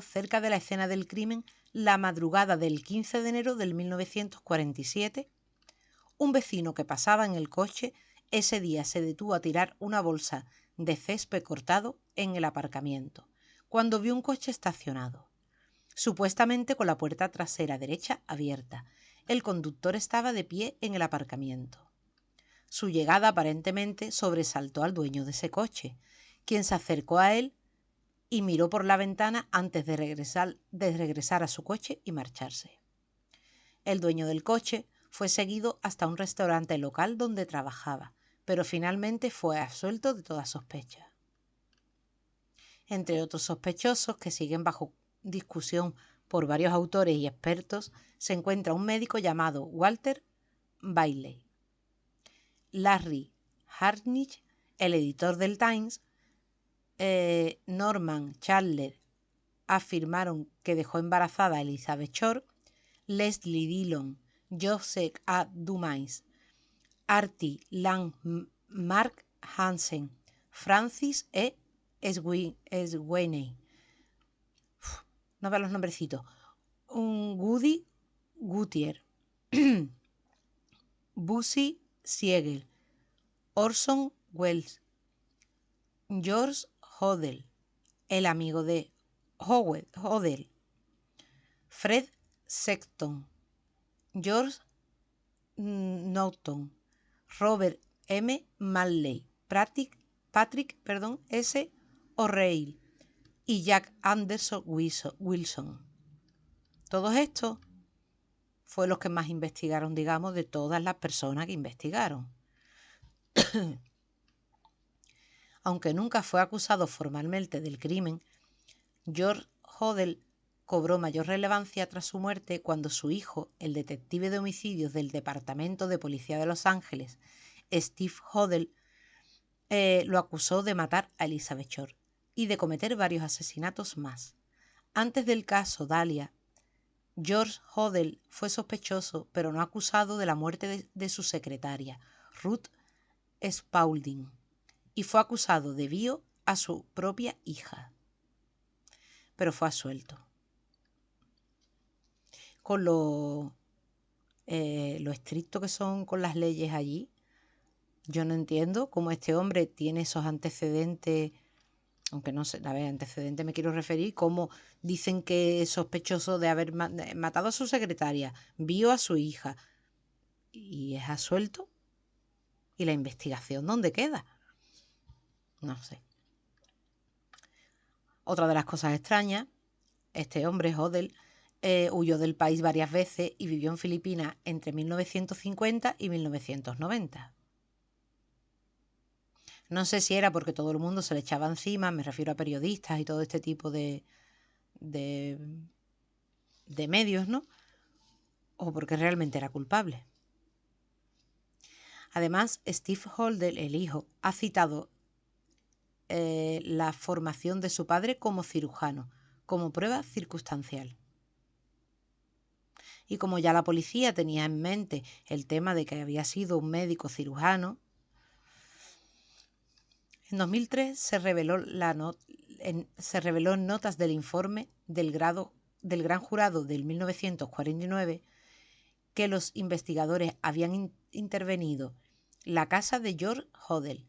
cerca de la escena del crimen la madrugada del 15 de enero de 1947. Un vecino que pasaba en el coche ese día se detuvo a tirar una bolsa de césped cortado en el aparcamiento, cuando vio un coche estacionado, supuestamente con la puerta trasera derecha abierta. El conductor estaba de pie en el aparcamiento. Su llegada aparentemente sobresaltó al dueño de ese coche, quien se acercó a él y miró por la ventana antes de regresar a su coche y marcharse. El dueño del coche fue seguido hasta un restaurante local donde trabajaba, pero finalmente fue absuelto de toda sospecha. Entre otros sospechosos que siguen bajo discusión por varios autores y expertos se encuentra un médico llamado Walter Bailey. Larry Hartnich, el editor del Times, Norman Chandler afirmaron que dejó embarazada a Elizabeth Short. Leslie Dillon Joseph A. Dumais, Artie Lang, Mark Hansen, Francis E. Sweeney. No veo los nombrecitos. Woody Gutier, Busy Siegel, Orson Welles, George Hodel, el amigo de Hodel, Fred Sexton, George Norton, Robert M. Manley, Patrick S. O'Reilly y Jack Anderson Wilson. Todos estos fue los que más investigaron, digamos, de todas las personas que investigaron. Aunque nunca fue acusado formalmente del crimen, George Hodel cobró mayor relevancia tras su muerte cuando su hijo, el detective de homicidios del Departamento de Policía de Los Ángeles, Steve Hodel, lo acusó de matar a Elizabeth Short y de cometer varios asesinatos más. Antes del caso Dahlia, George Hodel fue sospechoso, pero no acusado de la muerte de su secretaria, Ruth Spaulding, y fue acusado de envío a su propia hija, pero fue absuelto. Con lo estricto que son con las leyes allí, yo no entiendo cómo este hombre tiene esos antecedentes, aunque no sé, a ver, antecedentes me quiero referir, como dicen que es sospechoso de haber matado a su secretaria, vio a su hija y es absuelto. ¿Y la investigación dónde queda? No sé. Otra de las cosas extrañas, este hombre, Hodel, huyó del país varias veces y vivió en Filipinas entre 1950 y 1990. No sé si era porque todo el mundo se le echaba encima, me refiero a periodistas y todo este tipo de medios, ¿no? O porque realmente era culpable. Además, Steve Hodel, el hijo, ha citado la formación de su padre como cirujano, como prueba circunstancial. Y como ya la policía tenía en mente el tema de que había sido un médico cirujano, en 2003 se reveló en notas del informe del Gran Jurado del 1949 que los investigadores habían intervenido la casa de George Hodel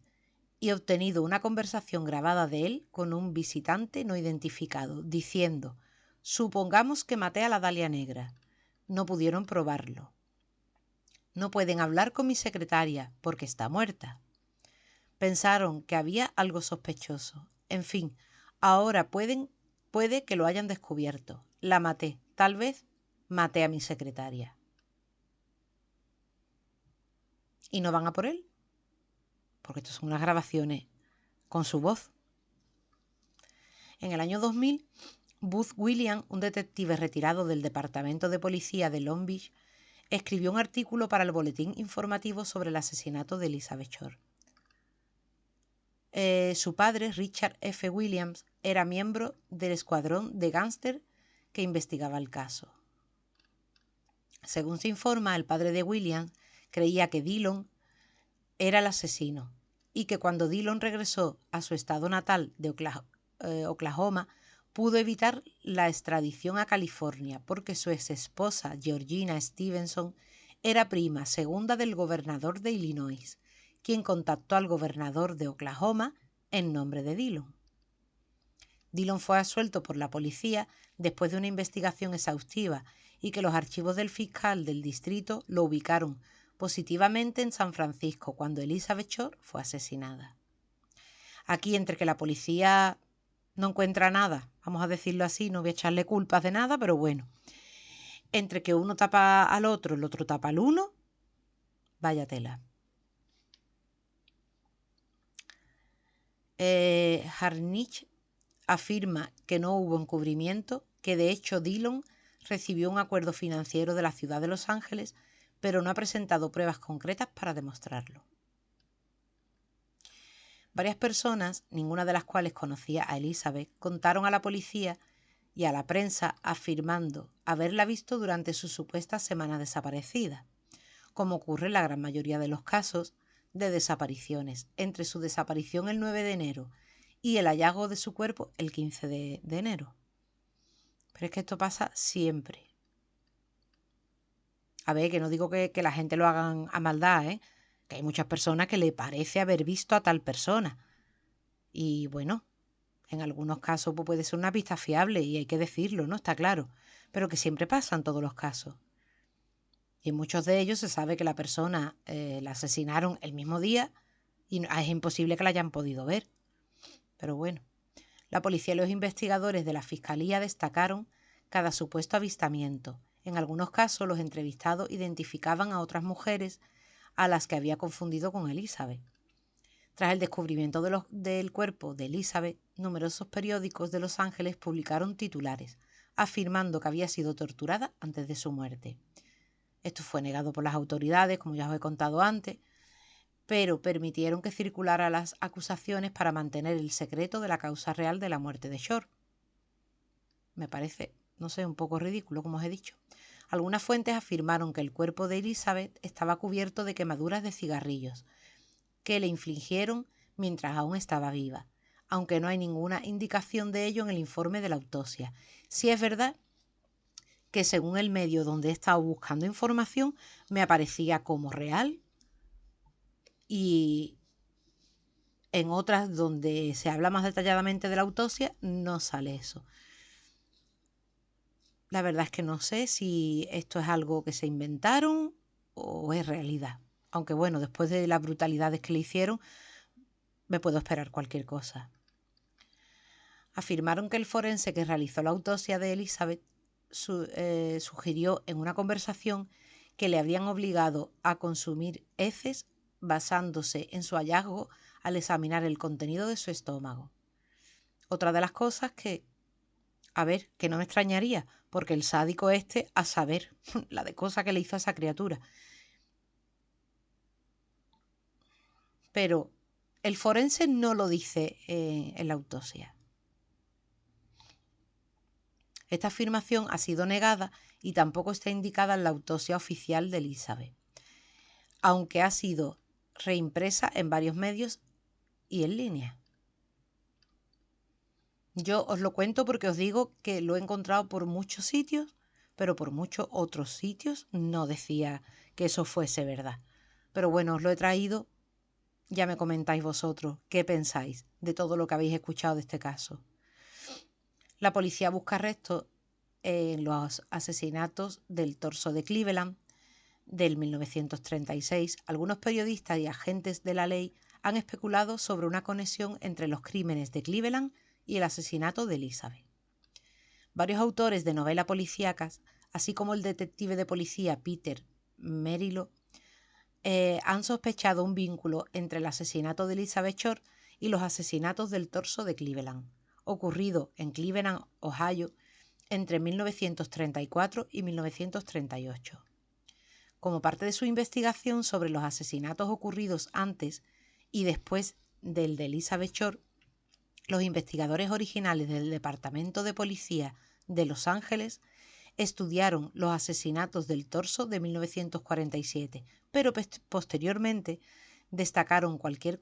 y obtenido una conversación grabada de él con un visitante no identificado, diciendo: «Supongamos que maté a la Dalia Negra». No pudieron probarlo. «No pueden hablar con mi secretaria porque está muerta». Pensaron que había algo sospechoso. En fin, ahora puede que lo hayan descubierto. La maté. Tal vez maté a mi secretaria. ¿Y no van a por él? Porque estas son unas grabaciones con su voz. En el año 2000, Buzz Williams, un detective retirado del Departamento de Policía de Long Beach, escribió un artículo para el boletín informativo sobre el asesinato de Elizabeth Short. Su padre, Richard F. Williams, era miembro del escuadrón de gángster que investigaba el caso. Según se informa, el padre de Williams creía que Dillon era el asesino y que cuando Dillon regresó a su estado natal de Oklahoma, pudo evitar la extradición a California porque su exesposa, Georgina Stevenson, era prima segunda del gobernador de Illinois, quien contactó al gobernador de Oklahoma en nombre de Dillon. Dillon fue absuelto por la policía después de una investigación exhaustiva y que los archivos del fiscal del distrito lo ubicaron positivamente en San Francisco cuando Elizabeth Short fue asesinada. Aquí, entre que la policía no encuentra nada, vamos a decirlo así, no voy a echarle culpas de nada, pero bueno, entre que uno tapa al otro, el otro tapa al uno, vaya tela. Harnich afirma que no hubo encubrimiento, que de hecho Dillon recibió un acuerdo financiero de la ciudad de Los Ángeles, pero no ha presentado pruebas concretas para demostrarlo. Varias personas, ninguna de las cuales conocía a Elizabeth, contaron a la policía y a la prensa afirmando haberla visto durante sus supuestas semanas desaparecida, como ocurre en la gran mayoría de los casos de desapariciones, entre su desaparición el 9 de enero y el hallazgo de su cuerpo el 15 de enero. Pero es que esto pasa siempre. A ver, que no digo que la gente lo hagan a maldad, ¿eh? Que hay muchas personas que le parece haber visto a tal persona. Y bueno, en algunos casos pues, puede ser una pista fiable y hay que decirlo, ¿no? Está claro. Pero que siempre pasa en todos los casos. Y en muchos de ellos se sabe que la persona la asesinaron el mismo día y es imposible que la hayan podido ver. Pero bueno, la policía y los investigadores de la Fiscalía destacaron cada supuesto avistamiento. En algunos casos, los entrevistados identificaban a otras mujeres a las que había confundido con Elizabeth. Tras el descubrimiento del cuerpo de Elizabeth, numerosos periódicos de Los Ángeles publicaron titulares afirmando que había sido torturada antes de su muerte. Esto fue negado por las autoridades, como ya os he contado antes, pero permitieron que circularan las acusaciones para mantener el secreto de la causa real de la muerte de Shore. Me parece, no sé, un poco ridículo, como os he dicho. Algunas fuentes afirmaron que el cuerpo de Elizabeth estaba cubierto de quemaduras de cigarrillos, que le infligieron mientras aún estaba viva, aunque no hay ninguna indicación de ello en el informe de la autopsia. Sí es verdad que según el medio donde he estado buscando información, me aparecía como real y en otras donde se habla más detalladamente de la autopsia no sale eso. La verdad es que no sé si esto es algo que se inventaron o es realidad. Aunque bueno, después de las brutalidades que le hicieron, me puedo esperar cualquier cosa. Afirmaron que el forense que realizó la autopsia de Elizabeth sugirió en una conversación que le habían obligado a consumir heces basándose en su hallazgo al examinar el contenido de su estómago. Otra de las cosas que no me extrañaría, porque el sádico a saber la de cosas que le hizo a esa criatura. Pero el forense no lo dice en la autopsia. Esta afirmación ha sido negada y tampoco está indicada en la autopsia oficial de Elizabeth, aunque ha sido reimpresa en varios medios y en línea. Yo os lo cuento porque os digo que lo he encontrado por muchos sitios, pero por muchos otros sitios no decía que eso fuese verdad. Pero bueno, os lo he traído, ya me comentáis vosotros qué pensáis de todo lo que habéis escuchado de este caso. La policía busca restos en los asesinatos del torso de Cleveland del 1936. Algunos periodistas y agentes de la ley han especulado sobre una conexión entre los crímenes de Cleveland y el asesinato de Elizabeth. Varios autores de novelas policíacas, así como el detective de policía Peter Merylo, han sospechado un vínculo entre el asesinato de Elizabeth Shore y los asesinatos del torso de Cleveland, ocurrido en Cleveland, Ohio, entre 1934 y 1938. Como parte de su investigación sobre los asesinatos ocurridos antes y después del de Elizabeth Shore, los investigadores originales del Departamento de Policía de Los Ángeles estudiaron los asesinatos del torso de 1947, pero posteriormente descartaron cualquier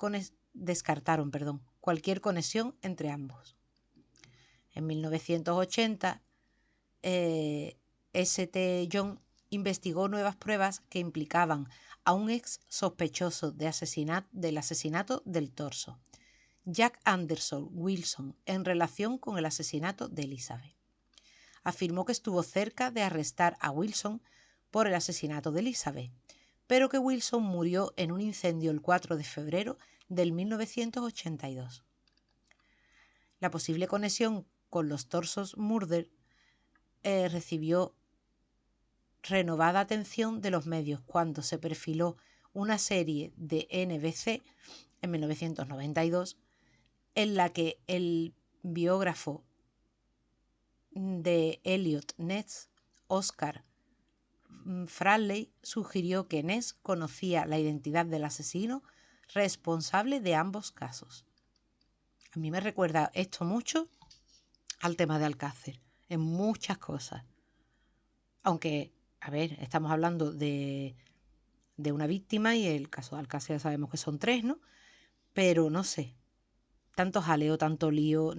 conexión entre ambos. En 1980, St. John investigó nuevas pruebas que implicaban a un ex sospechoso del asesinato del torso, Jack Anderson Wilson, en relación con el asesinato de Elizabeth. Afirmó que estuvo cerca de arrestar a Wilson por el asesinato de Elizabeth, pero que Wilson murió en un incendio el 4 de febrero del 1982. La posible conexión con los torsos Murder recibió renovada atención de los medios cuando se perfiló una serie de NBC en 1992 en la que el biógrafo de Eliot Ness, Oscar Bradley, sugirió que Ness conocía la identidad del asesino responsable de ambos casos. A mí me recuerda esto mucho al tema de Alcácer. en muchas cosas. Aunque, a ver, estamos hablando de una víctima y el caso de Alcácer ya sabemos que son 3, ¿no? Pero no sé, tanto jaleo, tanto lío,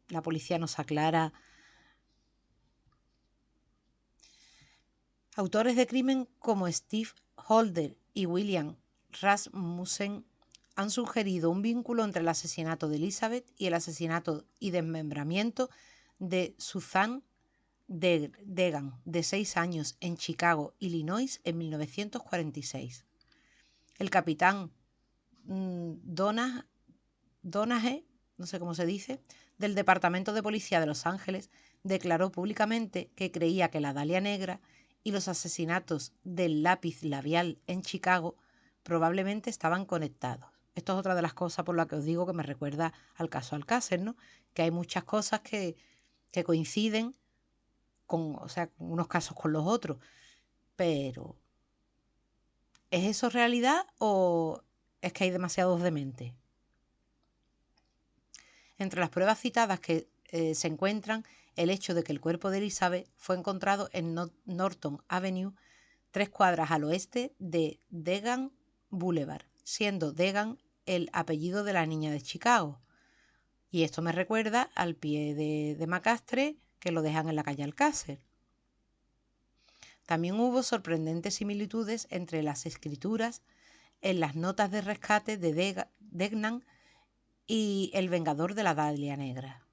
la policía no se aclara. Autores de crimen como Steve Holder y William Rasmussen han sugerido un vínculo entre el asesinato de Elizabeth y el asesinato y desmembramiento de Suzanne Degan, de 6 años, en Chicago, Illinois, en 1946. El capitán Donahue, no sé cómo se dice, del Departamento de Policía de Los Ángeles, declaró públicamente que creía que la Dalia Negra y los asesinatos del lápiz labial en Chicago probablemente estaban conectados. Esto es otra de las cosas por las que os digo que me recuerda al caso Alcácer, ¿no? Que hay muchas cosas que coinciden con, o sea, unos casos con los otros. Pero, ¿es eso realidad o es que hay demasiados dementes? Entre las pruebas citadas que se encuentran el hecho de que el cuerpo de Elizabeth fue encontrado en Norton Avenue, 3 cuadras al oeste de Degan Boulevard, siendo Degan el apellido de la niña de Chicago. Y esto me recuerda al pie de Macastre, que lo dejan en la calle Alcácer. También hubo sorprendentes similitudes entre las escrituras en las notas de rescate de Degnan y El Vengador de la Dalia Negra.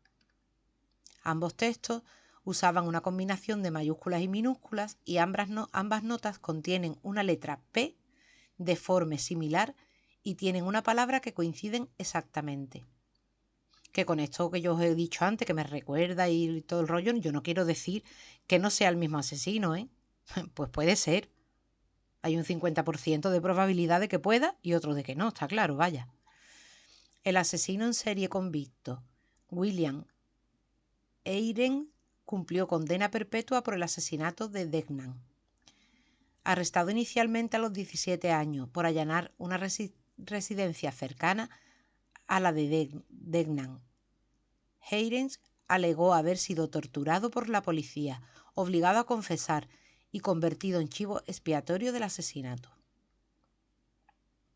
Ambos textos usaban una combinación de mayúsculas y minúsculas y ambas notas contienen una letra P de forma similar y tienen una palabra que coinciden exactamente. Que con esto que yo os he dicho antes, que me recuerda y todo el rollo, yo no quiero decir que no sea el mismo asesino, ¿eh? Pues puede ser. Hay un 50% de probabilidad de que pueda y otro de que no, está claro, vaya. El asesino en serie convicto, William Eyren, cumplió condena perpetua por el asesinato de Degnan. Arrestado inicialmente a los 17 años por allanar una residencia cercana a la de Degnan, Heirens alegó haber sido torturado por la policía, obligado a confesar y convertido en chivo expiatorio del asesinato.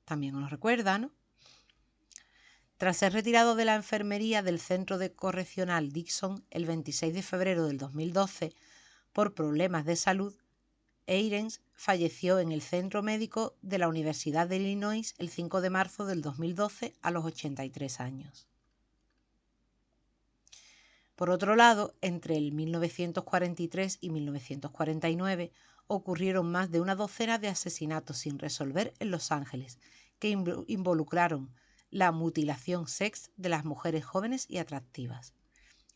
También nos recuerda, ¿no? Tras ser retirado de la enfermería del Centro de Correccional Dixon el 26 de febrero del 2012 por problemas de salud, Heirens falleció en el centro médico de la Universidad de Illinois el 5 de marzo del 2012 a los 83 años. Por otro lado, entre el 1943 y 1949 ocurrieron más de una docena de asesinatos sin resolver en Los Ángeles, que involucraron la mutilación sex de las mujeres jóvenes y atractivas.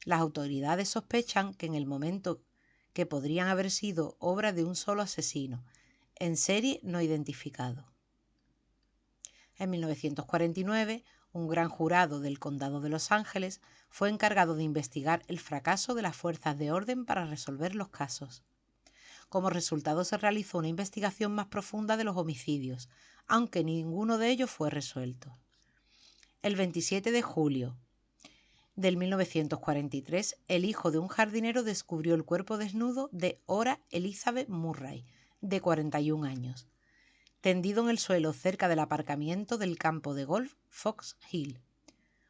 Las autoridades sospechan que en el momento que podrían haber sido obra de un solo asesino, en serie no identificado. En 1949, un gran jurado del Condado de Los Ángeles fue encargado de investigar el fracaso de las fuerzas de orden para resolver los casos. Como resultado se realizó una investigación más profunda de los homicidios, aunque ninguno de ellos fue resuelto. El 27 de julio del 1943, el hijo de un jardinero descubrió el cuerpo desnudo de Ora Elizabeth Murray, de 41 años, tendido en el suelo cerca del aparcamiento del campo de golf Fox Hill.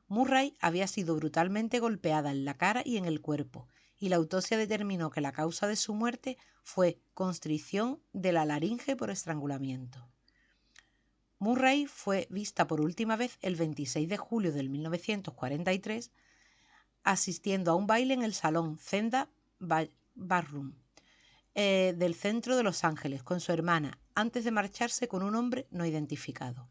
Murray había sido brutalmente golpeada en la cara y en el cuerpo, y la autopsia determinó que la causa de su muerte fue constricción de la laringe por estrangulamiento. Murray fue vista por última vez el 26 de julio de 1943 asistiendo a un baile en el salón Zenda Ballroom del centro de Los Ángeles con su hermana antes de marcharse con un hombre no identificado.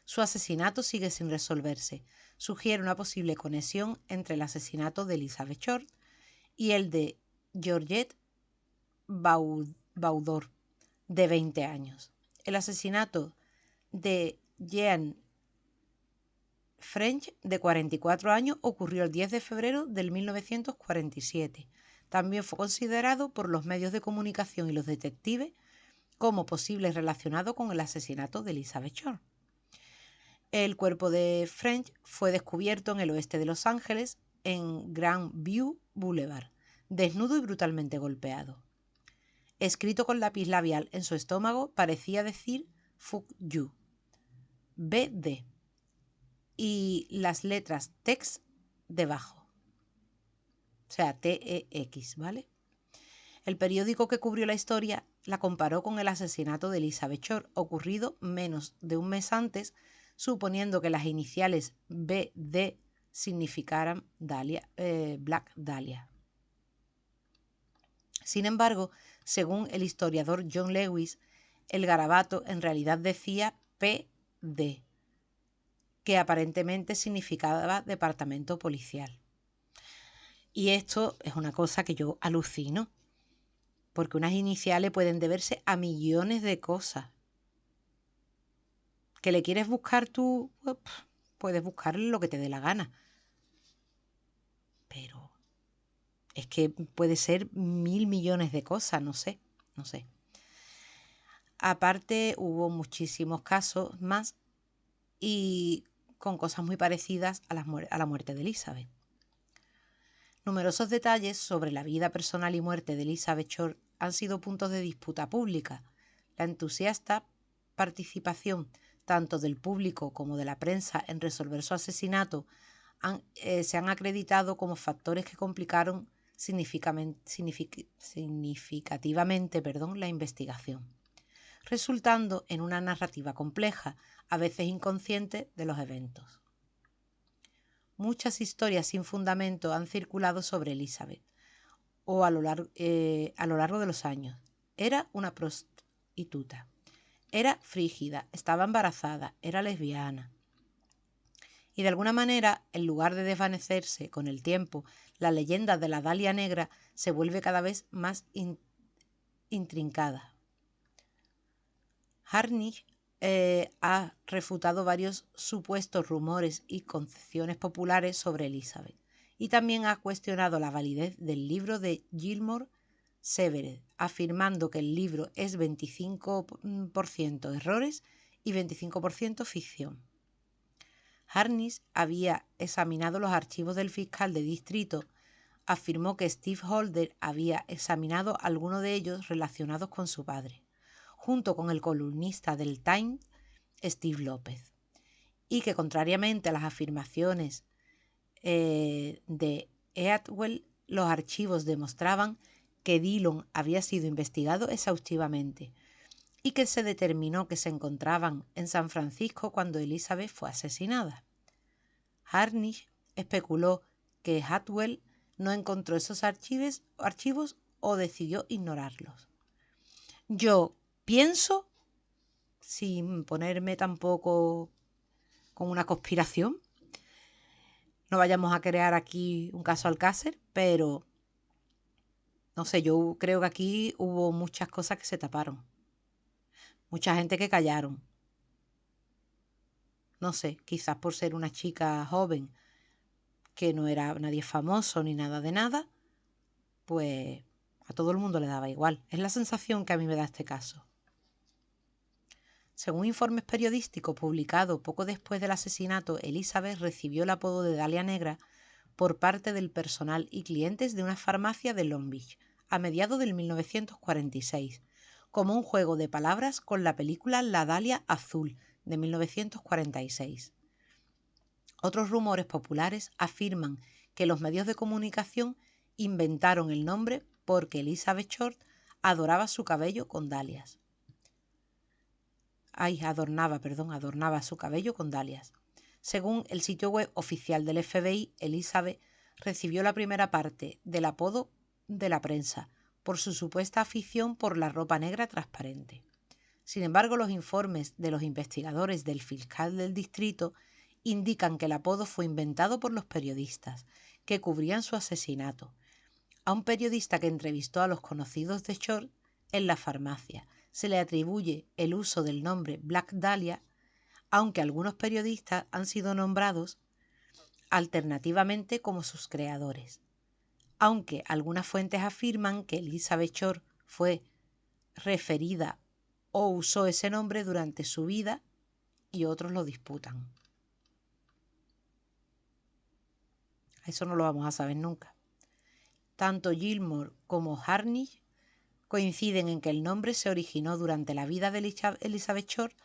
Su asesinato sigue sin resolverse. Sugiere una posible conexión entre el asesinato de Elizabeth Short y el de Georgette Baudor, de 20 años. El asesinato de Jean French, de 44 años, ocurrió el 10 de febrero del 1947. También fue considerado por los medios de comunicación y los detectives como posible relacionado con el asesinato de Elizabeth Short. El cuerpo de French fue descubierto en el oeste de Los Ángeles, en Grandview Boulevard, desnudo y brutalmente golpeado. Escrito con lápiz labial en su estómago, parecía decir fuck you, BD, y las letras TEX debajo. O sea, TEX, ¿vale? El periódico que cubrió la historia la comparó con el asesinato de Elizabeth Short, ocurrido menos de un mes antes, suponiendo que las iniciales BD significaran Black Dahlia. Sin embargo, según el historiador John Lewis, el garabato en realidad decía PD, que aparentemente significaba departamento policial. Y esto es una cosa que yo alucino, porque unas iniciales pueden deberse a millones de cosas. ¿Que le quieres buscar tú? Pues, puedes buscarle lo que te dé la gana. Pero es que puede ser 1.000 millones de cosas, no sé. Aparte, hubo muchísimos casos más y con cosas muy parecidas a la muerte de Elizabeth. Numerosos detalles sobre la vida personal y muerte de Elizabeth Short han sido puntos de disputa pública. La entusiasta participación tanto del público como de la prensa en resolver su asesinato se han acreditado como factores que complicaron significativamente la investigación, resultando en una narrativa compleja, a veces inconsciente, de los eventos. Muchas historias sin fundamento han circulado sobre Elizabeth a lo largo de los años. Era una prostituta, era frígida, estaba embarazada, era lesbiana. Y de alguna manera, en lugar de desvanecerse con el tiempo, la leyenda de la Dalia Negra se vuelve cada vez más intrincada. Harnisch ha refutado varios supuestos rumores y concepciones populares sobre Elizabeth, y también ha cuestionado la validez del libro de Gilmore Severed, afirmando que el libro es 25% errores y 25% ficción. Harnisch había examinado los archivos del fiscal de distrito, afirmó que Steve Holder había examinado algunos de ellos relacionados con su padre, junto con el columnista del Times, Steve López, y que contrariamente a las afirmaciones de Eatwell, los archivos demostraban que Dillon había sido investigado exhaustivamente y que se determinó que se encontraban en San Francisco cuando Elizabeth fue asesinada. Harnisch especuló que Atwell no encontró esos archivos o decidió ignorarlos. Yo pienso, sin ponerme tampoco con una conspiración, no vayamos a crear aquí un caso Alcácer, pero no sé, yo creo que aquí hubo muchas cosas que se taparon, mucha gente que callaron. No sé, quizás por ser una chica joven que no era nadie famoso ni nada de nada, pues a todo el mundo le daba igual. Es la sensación que a mí me da este caso. Según informes periodísticos publicados poco después del asesinato, Elizabeth recibió el apodo de Dalia Negra por parte del personal y clientes de una farmacia de Long Beach a mediados del 1946, como un juego de palabras con la película La Dalia Azul de 1946. Otros rumores populares afirman que los medios de comunicación inventaron el nombre porque Elizabeth Short adornaba su cabello con dalias. Adornaba su cabello con dalias. Según el sitio web oficial del FBI, Elizabeth recibió la primera parte del apodo de la prensa por su supuesta afición por la ropa negra transparente. Sin embargo, los informes de los investigadores del fiscal del distrito indican que el apodo fue inventado por los periodistas que cubrían su asesinato. A un periodista que entrevistó a los conocidos de Short en la farmacia se le atribuye el uso del nombre Black Dahlia, aunque algunos periodistas han sido nombrados alternativamente como sus creadores. Aunque algunas fuentes afirman que Elizabeth Short fue referida o usó ese nombre durante su vida y otros lo disputan. Eso no lo vamos a saber nunca. Tanto Gilmore como Harnish coinciden en que el nombre se originó durante la vida de Elizabeth Short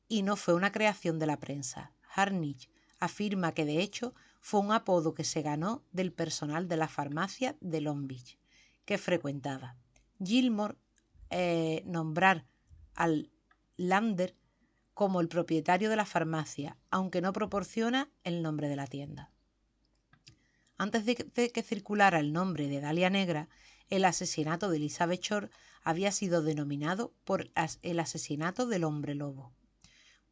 y no fue una creación de la prensa. Harnish afirma que de hecho fue un apodo que se ganó del personal de la farmacia de Long Beach que frecuentaba. Gilmore nombrar al Lander como el propietario de la farmacia, aunque no proporciona el nombre de la tienda. Antes de que circulara el nombre de Dalia Negra, el asesinato de Elizabeth Short había sido denominado por el asesinato del hombre lobo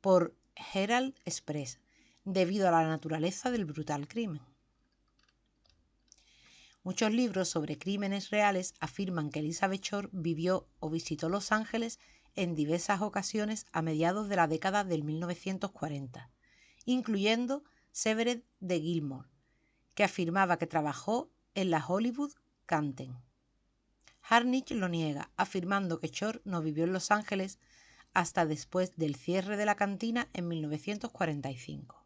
por Herald Express, debido a la naturaleza del brutal crimen. Muchos libros sobre crímenes reales afirman que Elizabeth Short vivió o visitó Los Ángeles en diversas ocasiones a mediados de la década del 1940, incluyendo Severed de Gilmore, que afirmaba que trabajó en la Hollywood Canteen. Harnish lo niega, afirmando que Short no vivió en Los Ángeles hasta después del cierre de la cantina en 1945.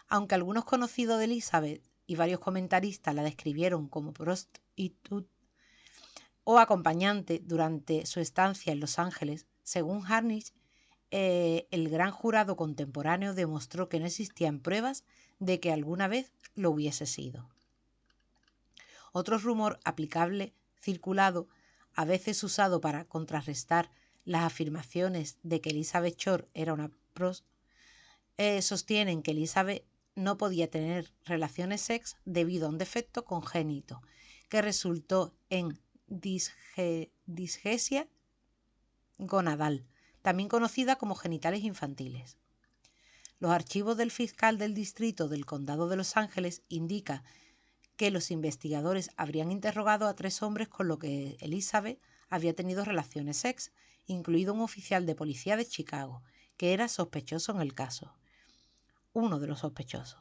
Aunque algunos conocidos de Elizabeth y varios comentaristas la describieron como prostituta o acompañante durante su estancia en Los Ángeles, según Harnish, el gran jurado contemporáneo demostró que no existían pruebas de que alguna vez lo hubiese sido. Otro rumor aplicable circulado, a veces usado para contrarrestar las afirmaciones de que Elizabeth Short era una sostienen que Elizabeth no podía tener relaciones sex debido a un defecto congénito que resultó en disgesia gonadal, también conocida como genitales infantiles. Los archivos del fiscal del distrito del condado de Los Ángeles indican que los investigadores habrían interrogado a 3 hombres con los que Elizabeth había tenido relaciones sex, incluido un oficial de policía de Chicago, que era sospechoso en el caso. Uno de los sospechosos.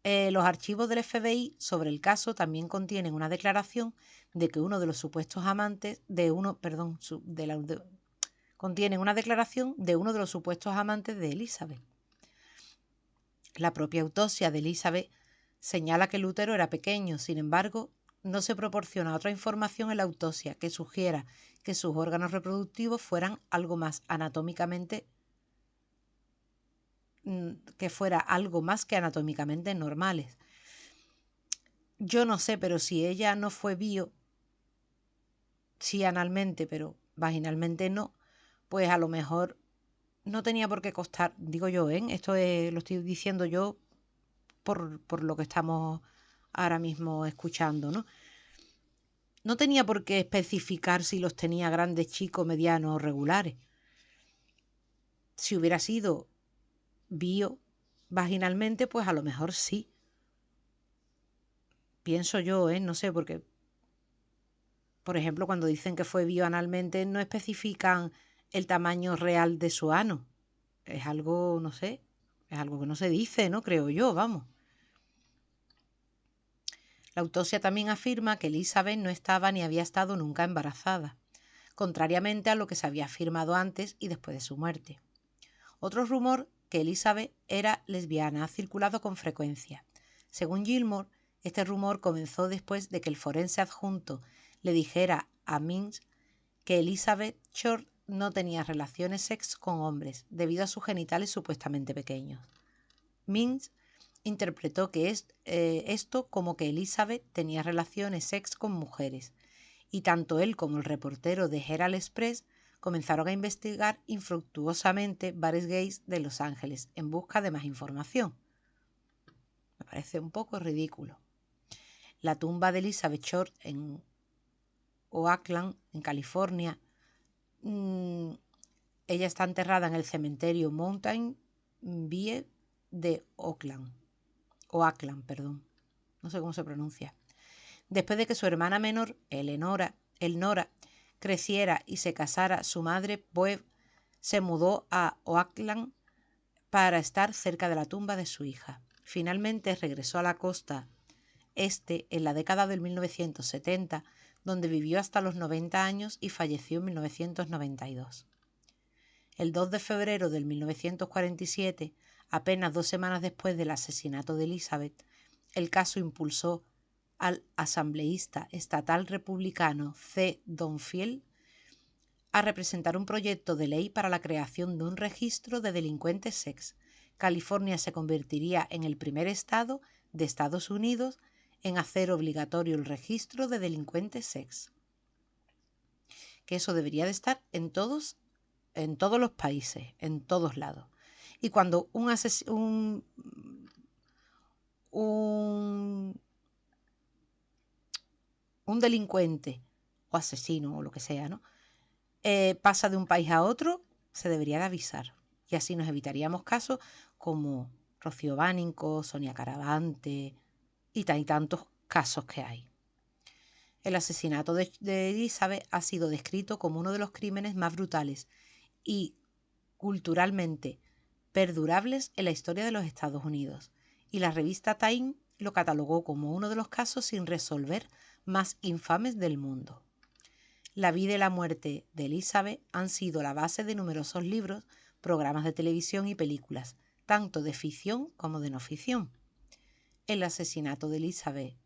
Los archivos del FBI sobre el caso también contienen una declaración de que uno de los supuestos amantes contienen una declaración de uno de los supuestos amantes de Elizabeth. La propia autopsia de Elizabeth señala que el útero era pequeño, sin embargo, no se proporciona otra información en la autopsia que sugiera que sus órganos reproductivos fueran algo más anatómicamente normales. Yo no sé, pero si ella no fue sí analmente, pero vaginalmente no, pues a lo mejor no tenía por qué costar, digo yo, esto lo estoy diciendo yo por lo que estamos ahora mismo escuchando, ¿no? No tenía por qué especificar si los tenía grandes, chicos, medianos o regulares. Si hubiera sido vaginalmente, pues a lo mejor sí. Pienso yo, no sé, porque, por ejemplo, cuando dicen que fue analmente, no especifican el tamaño real de su ano. Es algo, no sé, es algo que no se dice, ¿no? Creo yo, vamos. La autopsia también afirma que Elizabeth no estaba ni había estado nunca embarazada, contrariamente a lo que se había afirmado antes y después de su muerte. Otro rumor que Elizabeth era lesbiana ha circulado con frecuencia. Según Gilmore, este rumor comenzó después de que el forense adjunto le dijera a Mintz que Elizabeth Short no tenía relaciones sex con hombres debido a sus genitales supuestamente pequeños. Mintz interpretó que esto como que Elizabeth tenía relaciones sex con mujeres, y tanto él como el reportero de Herald Express comenzaron a investigar infructuosamente bares gays de Los Ángeles en busca de más información. Me parece un poco ridículo. La tumba de Elizabeth Short en Oakland, en California, ella está enterrada en el cementerio Mountain View de Oakland, no sé cómo se pronuncia. Después de que su hermana menor, Elnora, creciera y se casara, su madre, Boeb, se mudó a Oakland para estar cerca de la tumba de su hija. Finalmente regresó a la costa este en la década del 1970, donde vivió hasta los 90 años y falleció en 1992. El 2 de febrero del 1947, apenas 2 semanas después del asesinato de Elizabeth, el caso impulsó al asambleísta estatal republicano C. Donfield a representar un proyecto de ley para la creación de un registro de delincuentes sex. California se convertiría en el primer estado de Estados Unidos en hacer obligatorio el registro de delincuentes sex. Que eso debería de estar en todos los países, en todos lados. Y cuando un delincuente o asesino o lo que sea, ¿no? Pasa de un país a otro, se debería de avisar. Y así nos evitaríamos casos como Rocío Bánico, Sonia Caravante y tantos casos que hay. El asesinato de Elizabeth ha sido descrito como uno de los crímenes más brutales y culturalmente perdurables en la historia de los Estados Unidos. Y la revista Time lo catalogó como uno de los casos sin resolver más infames del mundo. La vida y la muerte de Elizabeth han sido la base de numerosos libros, programas de televisión y películas, tanto de ficción como de no ficción. El asesinato de Elizabeth,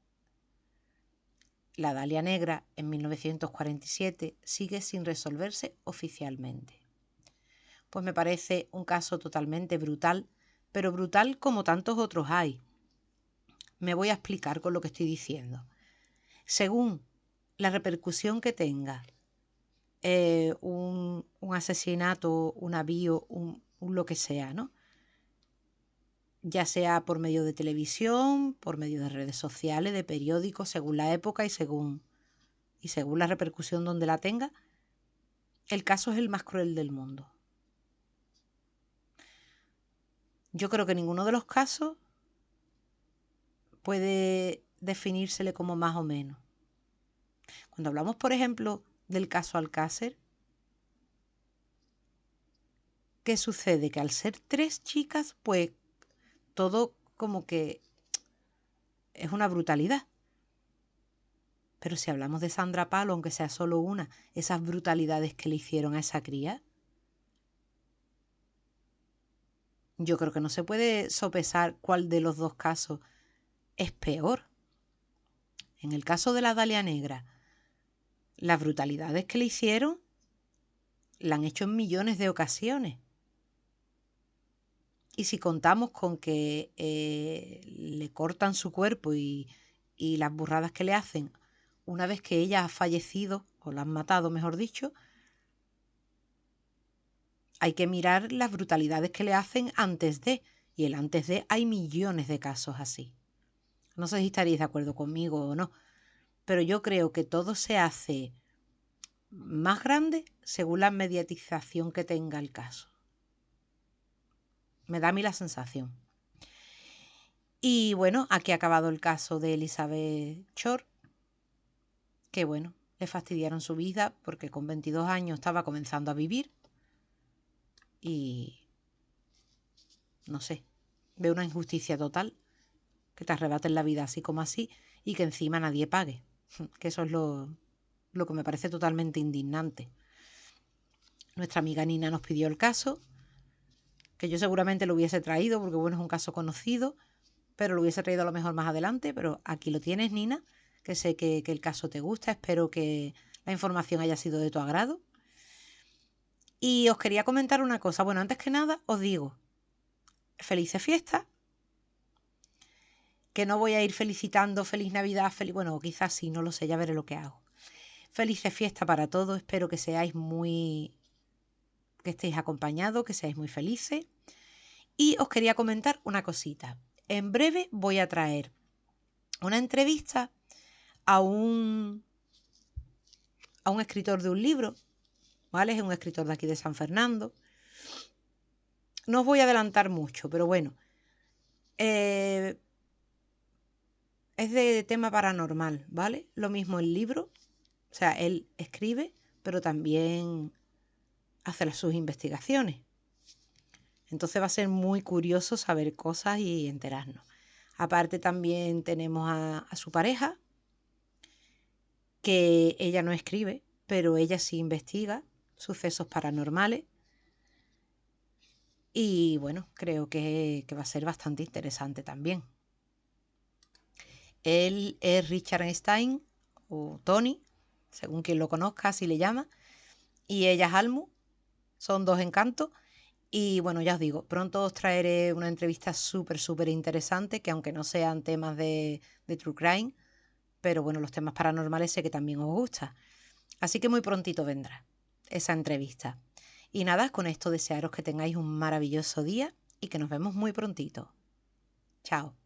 la Dalia Negra, en 1947, sigue sin resolverse oficialmente. Pues me parece un caso totalmente brutal, pero brutal como tantos otros hay. Me voy a explicar con lo que estoy diciendo. Según la repercusión que tenga un asesinato, un avío, un lo que sea, ¿no? Ya sea por medio de televisión, por medio de redes sociales, de periódicos, según la época y según la repercusión donde la tenga, el caso es el más cruel del mundo. Yo creo que ninguno de los casos puede definírsele como más o menos. Cuando hablamos, por ejemplo, del caso Alcácer, ¿qué sucede? Que al ser 3 chicas, pues todo como que es una brutalidad. Pero si hablamos de Sandra Palo, aunque sea solo una, esas brutalidades que le hicieron a esa cría, yo creo que no se puede sopesar cuál de los dos casos es peor. En el caso de la Dalia Negra, las brutalidades que le hicieron la han hecho en millones de ocasiones. Y si contamos con que le cortan su cuerpo y las burradas que le hacen una vez que ella ha fallecido, o la han matado, mejor dicho, hay que mirar las brutalidades que le hacen antes de. Y el antes de hay millones de casos así. No sé si estaréis de acuerdo conmigo o no, pero yo creo que todo se hace más grande según la mediatización que tenga el caso. Me da a mí la sensación. Y bueno, aquí ha acabado el caso de Elizabeth Short, que bueno, le fastidiaron su vida porque con 22 años estaba comenzando a vivir y no sé, veo una injusticia total, que te arrebaten la vida así como así y que encima nadie pague, que eso es lo que me parece totalmente indignante. Nuestra amiga Nina nos pidió el caso, que yo seguramente lo hubiese traído porque bueno, es un caso conocido, pero lo hubiese traído a lo mejor más adelante, pero aquí lo tienes, Nina, que sé que el caso te gusta, espero que la información haya sido de tu agrado. Y os quería comentar una cosa, bueno, antes que nada os digo, felices fiestas, que no voy a ir felicitando feliz Navidad, bueno, quizás sí, no lo sé, ya veré lo que hago. Felices fiestas para todos, espero que que estéis acompañados, que seáis muy felices. Y os quería comentar una cosita. En breve voy a traer una entrevista a un escritor de un libro, ¿vale? Es un escritor de aquí de San Fernando. No os voy a adelantar mucho, pero bueno, es de tema paranormal, ¿vale? Lo mismo el libro, o sea, él escribe, pero también hace sus investigaciones. Entonces va a ser muy curioso saber cosas y enterarnos. Aparte también tenemos a su pareja, que ella no escribe, pero ella sí investiga sucesos paranormales. Y bueno, creo que va a ser bastante interesante también. Él es Richard Einstein o Tony, según quien lo conozca, así le llama. Y ella es Almu. Son dos encantos. Y bueno, ya os digo, pronto os traeré una entrevista súper interesante, que aunque no sean temas de True Crime, pero bueno, los temas paranormales sé que también os gusta. Así que muy prontito vendrá esa entrevista. Y nada, con esto desearos que tengáis un maravilloso día y que nos vemos muy prontito. Chao.